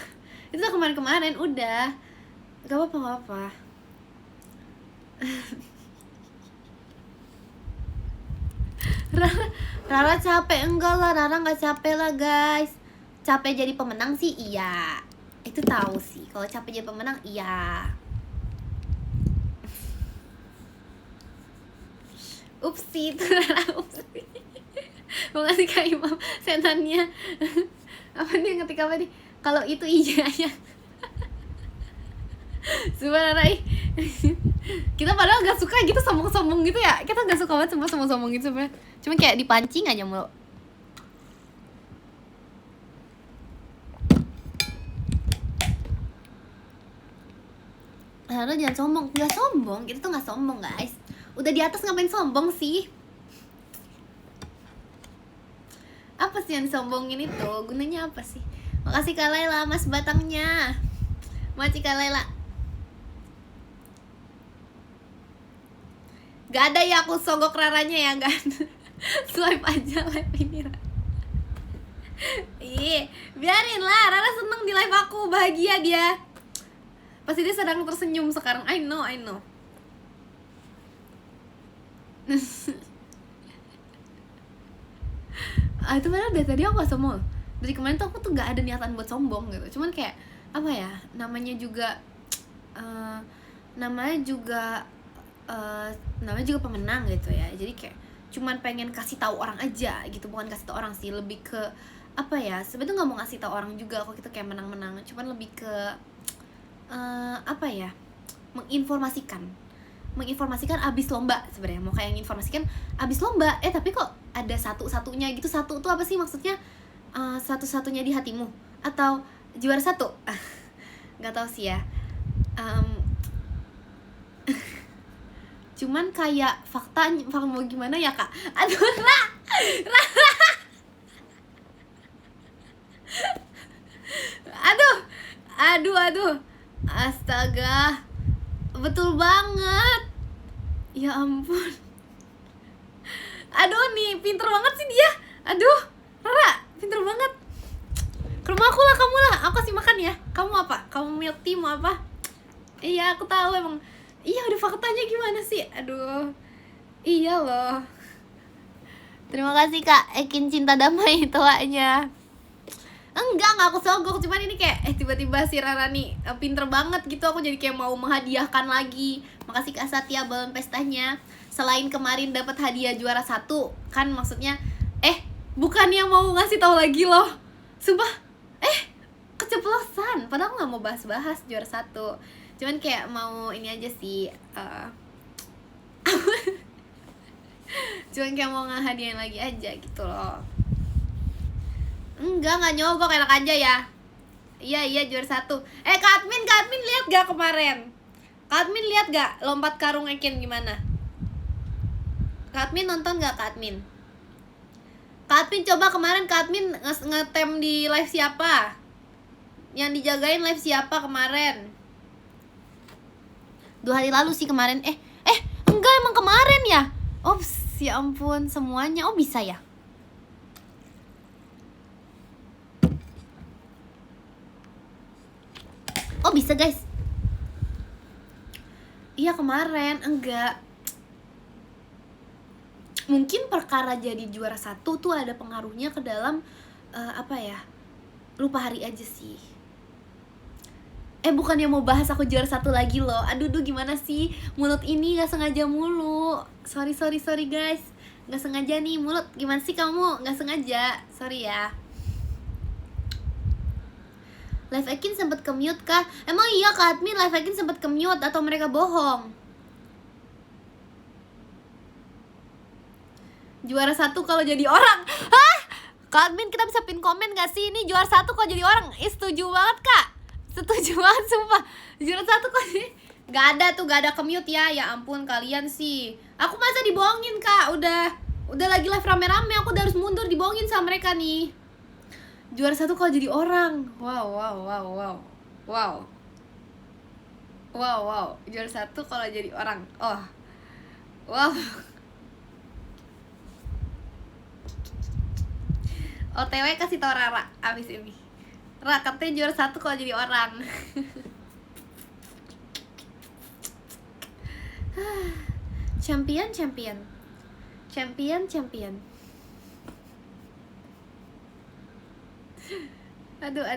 Itu udah kemarin udah. Gak apa-apa. Rara capek enggak lah, Rara nggak capek lah guys. Capek jadi pemenang sih iya, itu tahu sih. Kalau capek jadi pemenang iya. Upsi itu Rara, upsi. Makasih Kak Imam senannya. Apa nih ngetik apa nih? Kalau itu iya ya. Sebenarnya kita padahal gak suka gitu sombong-sombong gitu ya. Kita gak suka banget sama sombong-sombong gitu sebenarnya. Cuma kayak dipancing aja mulu. Rara jangan sombong. Gak sombong, kita tuh gak sombong guys. Udah di atas ngapain sombong sih? Apa sih yang disombongin itu? Gunanya apa sih? Makasih Kak Laila, Mas Batangnya. Makasih Kak Laila. Gak ada ya aku sogok Raranya ya, gak ada. Swipe aja live ini. Ih, biarin lah, Rara seneng di live aku, bahagia dia. Pasti dia sedang tersenyum sekarang. I know. Itu padahal dari tadi aku gak sombong. Dari kemarin tuh aku tuh gak ada niatan buat sombong gitu. Cuman kayak apa ya, namanya juga pemenang gitu ya. Jadi kayak cuman pengen kasih tahu orang aja gitu, bukan kasih tahu orang sih, lebih ke apa ya, sebenarnya nggak mau ngasih tahu orang juga kalau kita kayak menang-menang, cuman lebih ke apa ya, menginformasikan abis lomba. Sebenarnya mau kayak menginformasikan abis lomba, tapi kok ada satu-satunya gitu. Satu tuh apa sih maksudnya? Satu-satunya di hatimu atau juara satu? Nggak tahu sih ya. Cuman kayak fakta mau gimana ya Kak? Aduh Ra. Aduh. Astaga. Betul banget. Ya ampun. Aduh nih, pinter banget sih dia. Aduh, Rara, pinter banget. Ke rumah aku lah, kamu lah. Aku kasih makan ya. Kamu apa? Kamu milk tea mau apa? Iya, aku tahu emang. Iya, udah faktanya gimana sih? Aduh. Iya loh. Terima kasih Kak Ekin Cinta Damai tuanya. Enggak aku sogok, cuman ini kayak tiba-tiba si Rara nih pinter banget gitu, aku jadi kayak mau menghadiahkan lagi. Makasih Kak Satya balon pestanya. Selain kemarin dapat hadiah juara 1, kan maksudnya bukannya mau ngasih tahu lagi loh. Sumpah keceplosan. Padahal aku nggak mau bahas-bahas juara 1. Cuman kayak mau ini aja sih. Cuman kayak mau ngehadiahin lagi aja gitu loh. Enggak nyogok, enak aja ya. Iya juara 1. Kak Admin lihat gak kemarin? Kak Admin lihat gak lompat karung Ekin gimana? Kak Admin nonton gak Kak Admin? Kak Admin coba kemarin Kak Admin ngetem di live siapa? Yang dijagain live siapa kemarin? 2 hari lalu sih kemarin. Enggak emang kemarin ya? Ops, ya ampun semuanya. Oh bisa ya? Oh bisa guys. Iya kemarin. Enggak, mungkin perkara jadi juara 1 tuh ada pengaruhnya ke dalam apa ya, lupa hari aja sih. Bukannya mau bahas aku juara 1 lagi loh. Aduh gimana sih, mulut ini gak sengaja mulu. Sorry guys, gak sengaja nih mulut. Gimana sih kamu, gak sengaja, sorry ya. Live Ekin sempet ke-mute kah? Emang iya Kak Admin, Live Ekin sempet ke-mute atau mereka bohong? Juara 1 kalau jadi orang. Hah? Kak Admin kita bisa pin komen gak sih? Ini juara 1 kalau jadi orang. Setuju banget Kak. Setuju banget sumpah. Juara 1 kok jadi. Gak ada ke-mute ya. Ya ampun kalian sih. Aku masa dibohongin Kak. Udah lagi live rame-rame, aku udah harus mundur, dibohongin sama mereka nih. Juara 1 kalau jadi orang. Wow. Juara 1 kalau jadi orang. Oh. Wow. OTW kasih tau Rara abis ini. Rara katanya juara 1 kalau jadi orang. Champion. Aduh.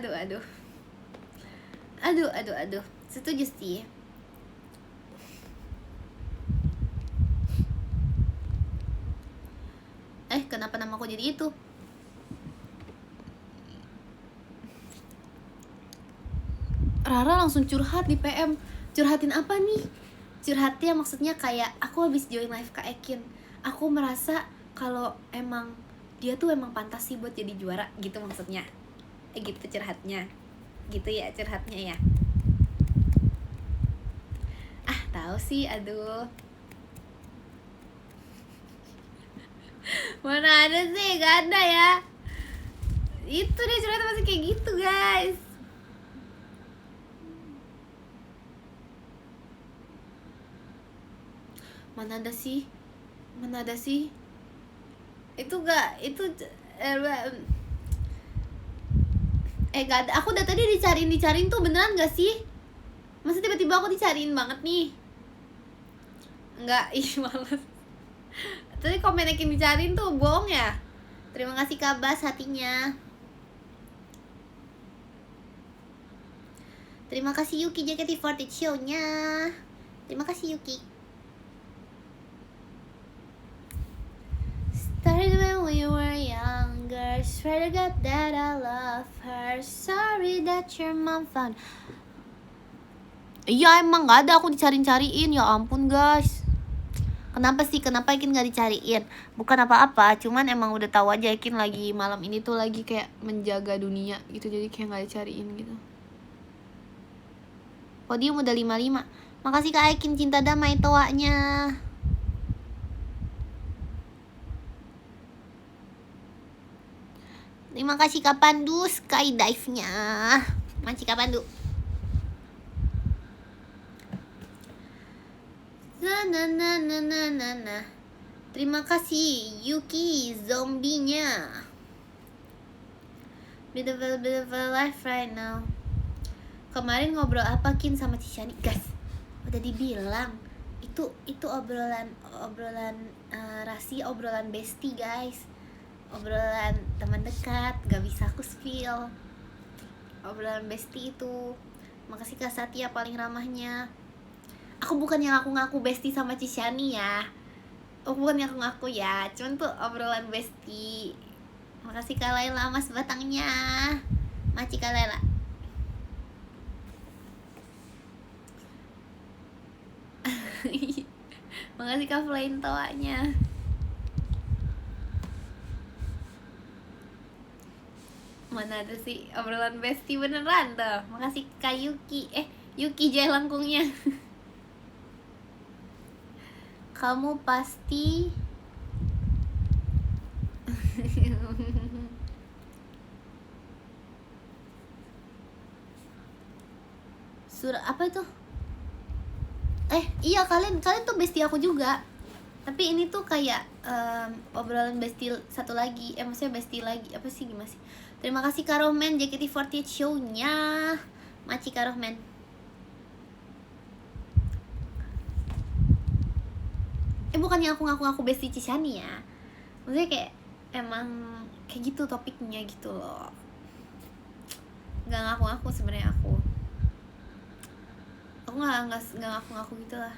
Setuju sih. Kenapa namaku jadi itu? Rara langsung curhat di PM. Curhatin apa nih? Curhatnya maksudnya kayak aku habis join live Kak Ekin. Aku merasa kalau emang dia tuh emang pantas sih buat jadi juara gitu maksudnya. Gitu curhatnya. Gitu ya curhatnya ya. Tahu sih, aduh. Mana ada sih, gak ada ya. Itu dia curhat masih kayak gitu guys. Mana ada sih itu gak itu gak ada. Aku udah tadi dicariin tuh, beneran gak sih? Masa tiba-tiba aku dicariin banget nih? Enggak, ih males. Tadi komen yang dicariin tuh bohong ya? Terima kasih Kabas hatinya. Terima kasih Yuki JKT48 show-nya. Terima kasih Yuki. Started when we were younger. Swear to God that I love her. Sorry that your mom found. Iya emang gak ada, aku dicariin. Ya ampun guys. Kenapa sih? Kenapa Ikin gak dicariin? Bukan apa-apa, cuman emang udah tahu aja Ikin lagi malam ini tuh lagi kayak menjaga dunia gitu. Jadi kayak gak dicariin gitu. Podium udah 55. Makasih Kak Ikin cinta damai toanya. Terima kasih Kak Pandu skydive-nya. Makasih Kak Pandu. Nah. Terima kasih Yuki zombinya. Beautiful life right now. Kemarin ngobrol apa Kin sama Cishani? Guys, udah dibilang itu obrolan rahasia, obrolan bestie guys. Obrolan teman dekat, gak bisa aku spill. Obrolan bestie itu. Makasih Kak Satya paling ramahnya. Aku bukan yang ngaku-ngaku bestie sama Cishani ya. Aku bukan yang ngaku ya, cuman tuh obrolan bestie. Makasih Kak Laila mas batangnya. Maci Kak Laila. Makasih Kak Flain toanya. Mana ada sih obrolan bestie beneran tuh. Makasih Kak Yuki. Yuki Jaya Langkungnya. Kamu pasti surat apa itu? Iya kalian tuh bestie aku juga. Tapi ini tuh kayak obrolan bestie satu lagi. Maksudnya bestie lagi. Apa sih gimana sih? Terima kasih Kak Rohman JKT48 show-nya. Maci Kak Rohman. Bukannya aku ngaku-ngaku bestie Cishani ya. Maksudnya kayak emang kayak gitu topiknya gitu loh. Gak ngaku-ngaku sebenarnya aku. Aku nggak ngaku-ngaku gitu lah.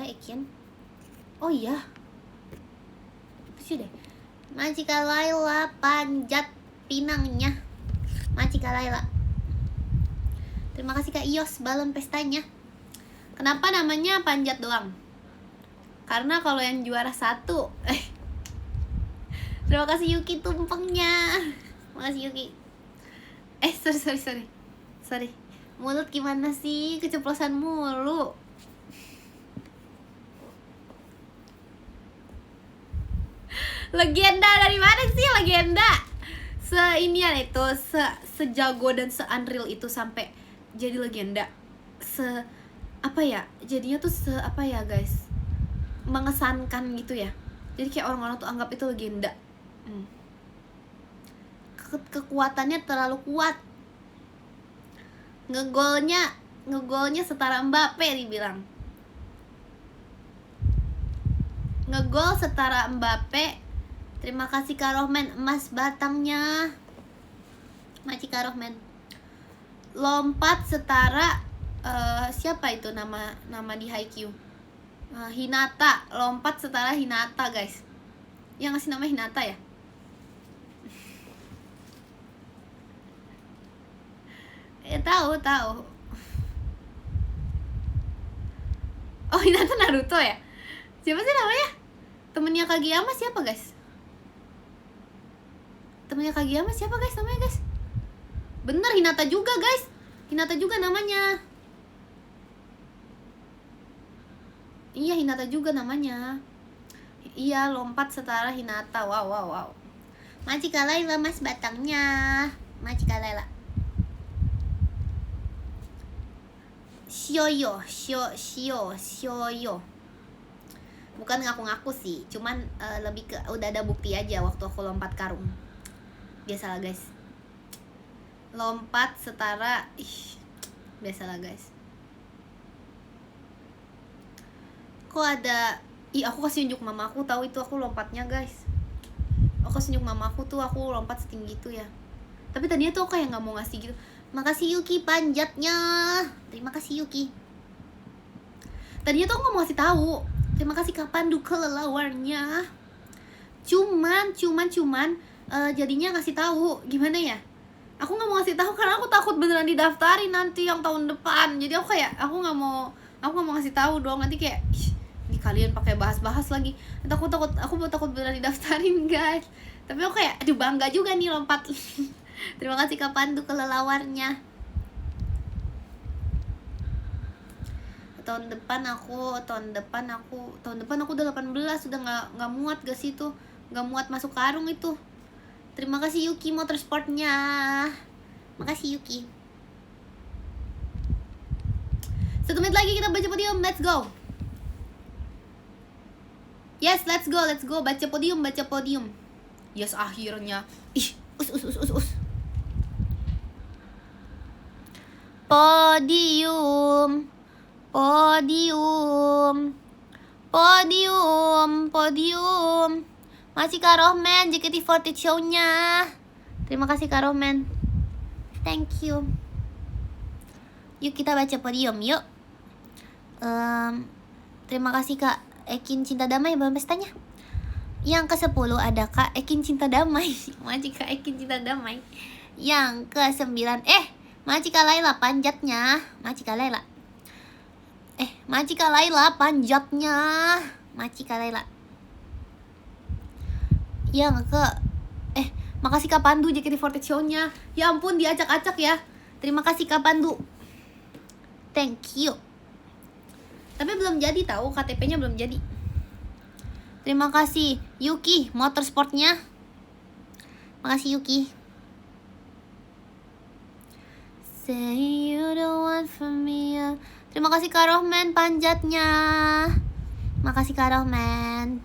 Ikin. Oh iya. Sudah. Macika Laila panjat pinangnya. Macika Laila. Terima kasih Kak Ios balon pestanya. Kenapa namanya panjat doang? Karena kalau yang juara 1 Terima kasih Yuki tumpengnya. Makasih Yuki. Sorry. Mulut gimana sih? Keceplosan mulu. Legenda dari mana sih legenda? Seinian itu, sejago dan se-unreal itu sampai jadi legenda. Apa ya? Jadinya tuh apa ya, guys? Mengesankan gitu ya. Jadi kayak orang-orang tuh anggap itu legenda. Kekuatannya terlalu kuat. Ngegolnya setara Mbappe dibilang. Ngegol setara Mbappe. Terima kasih Kak Rohman emas batangnya. Maci Kak Rohman. Lompat setara siapa itu nama di Haikyuu? Hinata, lompat setara Hinata, guys. Yang ngasih nama Hinata ya? Tahu. Oh, Hinata Naruto ya? Siapa sih namanya? Temennya Kageyama siapa, guys? Temennya Kageyama siapa, guys? Namanya, guys? Bener, Hinata juga, guys. Hinata juga namanya. Iya, Hinata juga namanya. Iya, lompat setara Hinata. Wow. Majika Laila mas batangnya. Majika Laila. Shioyo, shioyo. Bukan ngaku-ngaku sih, cuman lebih ke udah ada bukti aja waktu aku lompat karung. Biasalah guys. Lompat setara, biasalah guys. Kok ada, aku kasih unjuk mama aku tahu itu aku lompatnya guys. Aku kasih unjuk mama aku tuh aku lompat setinggi itu ya. Tapi tadinya tuh aku kayak nggak mau ngasih gitu. Makasih Yuki panjatnya. Terima kasih Yuki. Tadinya tuh aku nggak mau ngasih tahu. Terima kasih kapan duka lelawarnya. Cuman jadinya ngasih tahu. Gimana ya? Aku nggak mau ngasih tahu karena aku takut beneran didaftarin nanti yang tahun depan. Jadi aku kayak aku nggak mau ngasih tahu dong, nanti kayak ini kalian pakai bahas-bahas lagi. Aku takut beneran didaftarin guys. Tapi aku kayak aduh bangga juga nih lompat. Terima kasih kapan tuh kelelawarnya. Tahun depan aku udah 18, udah nggak muat gak sih itu, nggak muat masuk karung itu. Terima kasih Yuki motorsportnya. Makasih Yuki. 1 menit lagi kita baca podium, let's go. Yes, let's go, baca podium. Yes, akhirnya. Us. Podium. Masih Kak Rohman, JKT48 show-nya. Terima kasih Kak Rohman. Thank you. Yuk kita baca podium, yuk. Terima kasih Kak Ekin Cinta Damai Bang Pestanya. Yang ke-10 ada Kak Ekin Cinta Damai. Masih Kak Ekin Cinta Damai. Yang ke-9 Majika Laila panjatnya. Majika Laila panjatnya. Majika Laila. Yang ke makasih Kak Pandu JKT48 show-nya. Ya ampun diacak-acak ya. Terima kasih Kak Pandu. Thank you. Tapi belum jadi tahu, KTP-nya belum jadi. Terima kasih Yuki motorsportnya. Makasih Yuki. Say you don't want from me. Terima kasih Kak Rohman panjatnya. Makasih Kak Rohman.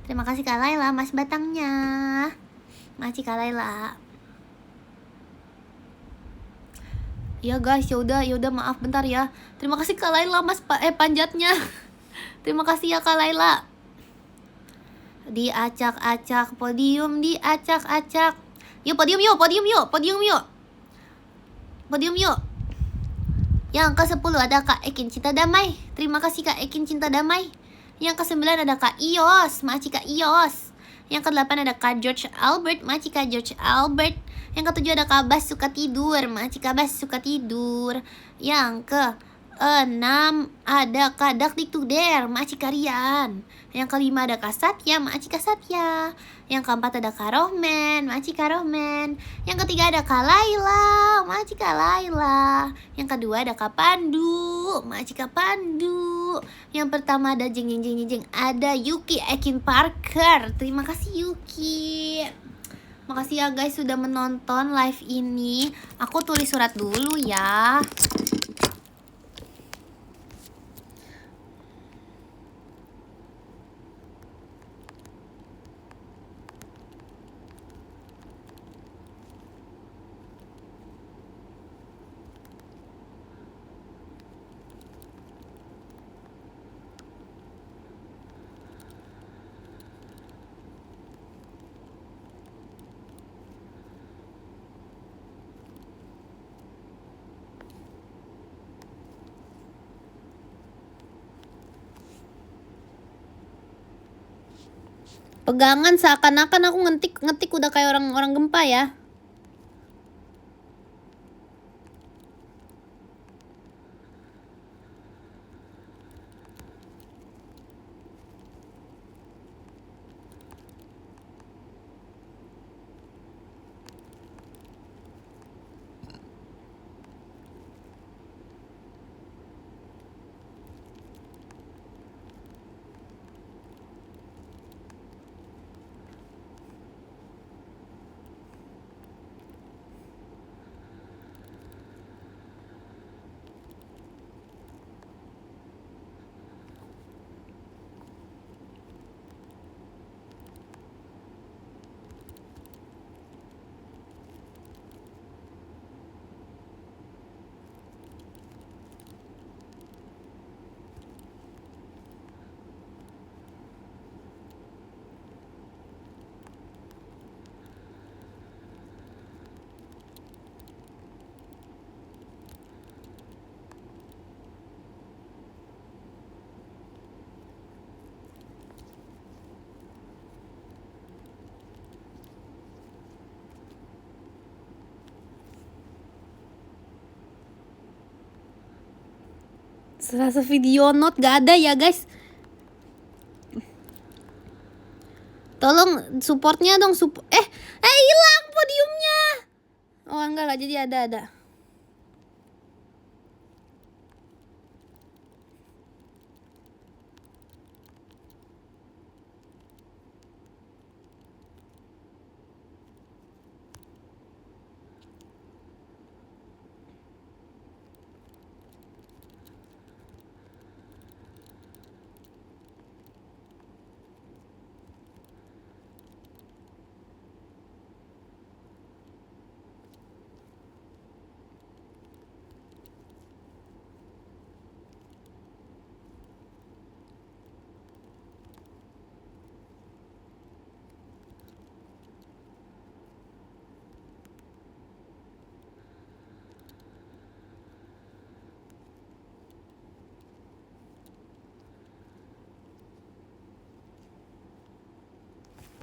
Terima kasih Kak Laila mas batangnya. Makasih Kak Laila. Ya guys, ya udah maaf bentar ya. Terima kasih Kak Laila mas panjatnya. Terima kasih ya Kak Laila. Diacak-acak podium, diacak-acak. Yuk podium yuk. Yang ke-10 ada Kak Ekin Cinta Damai. Terima kasih Kak Ekin Cinta Damai. Yang ke-9 ada Kak Ios. Makasih Kak Ios. Yang ke-8 ada Kak George Albert. Makasih Kak George Albert. Yang ke-7 ada Kak Bas suka tidur. Makasih Kak Bas suka tidur. Yang ke-6 ada Kak Dakdik Tuder. Makasih Kak Rian. Yang ke-5 ada Kak Satya. Makasih Kak Satya. Yang ke-4 ada Kak Rohman. Makasih Kak Rohman. Yang ke-3 ada Kak Laila. Makasih Kak Laila. Yang ke-2 ada Kak Pandu. Makasih Kak Pandu. Yang pertama ada jeng. Ada Yuki Ekin Parker. Terima kasih Yuki. Makasih ya guys sudah menonton live ini. Aku tulis surat dulu ya. Pegangan seakan-akan aku ngetik udah kayak orang gempa ya. Serasa video note gak ada ya guys. Tolong supportnya dong, hilang podiumnya. Oh enggak lah, jadi ada.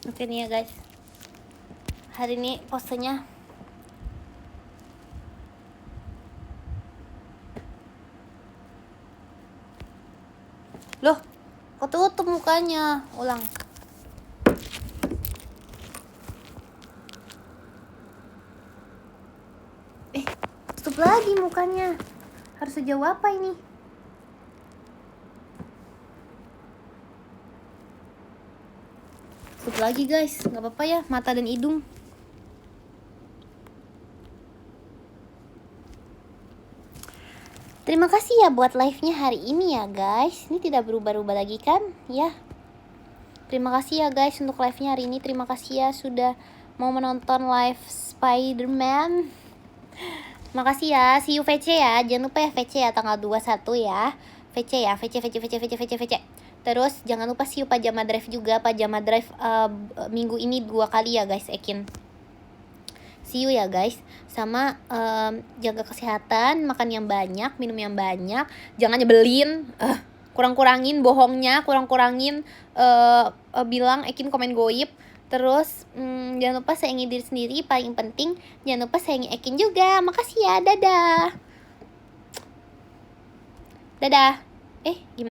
Oke nih ya guys, hari ini posenya loh, kok tutup mukanya? Ulang. Tutup lagi mukanya. Harus sejauh apa ini? Tutup lagi guys, nggak apa-apa ya, mata dan hidung. Terima kasih ya buat live-nya hari ini ya guys. Ini tidak berubah-ubah lagi kan ya. Terima kasih ya guys untuk live-nya hari ini. Terima kasih ya sudah mau menonton live Spider-Man. Makasih ya, see you VC ya. Jangan lupa ya VC ya tanggal 21 ya. VC ya, VC. Terus jangan lupa see you Pajama Drive juga. Pajama Drive minggu ini 2 kali ya guys, Ekin. See you ya guys. Sama jaga kesehatan, makan yang banyak, minum yang banyak. Jangan nyebelin, kurang-kurangin bohongnya, kurang-kurangin bilang Ekin komen goib. Terus jangan lupa sayangi diri sendiri, paling penting jangan lupa sayangi Ekin juga. Makasih ya, dadah. Gimana?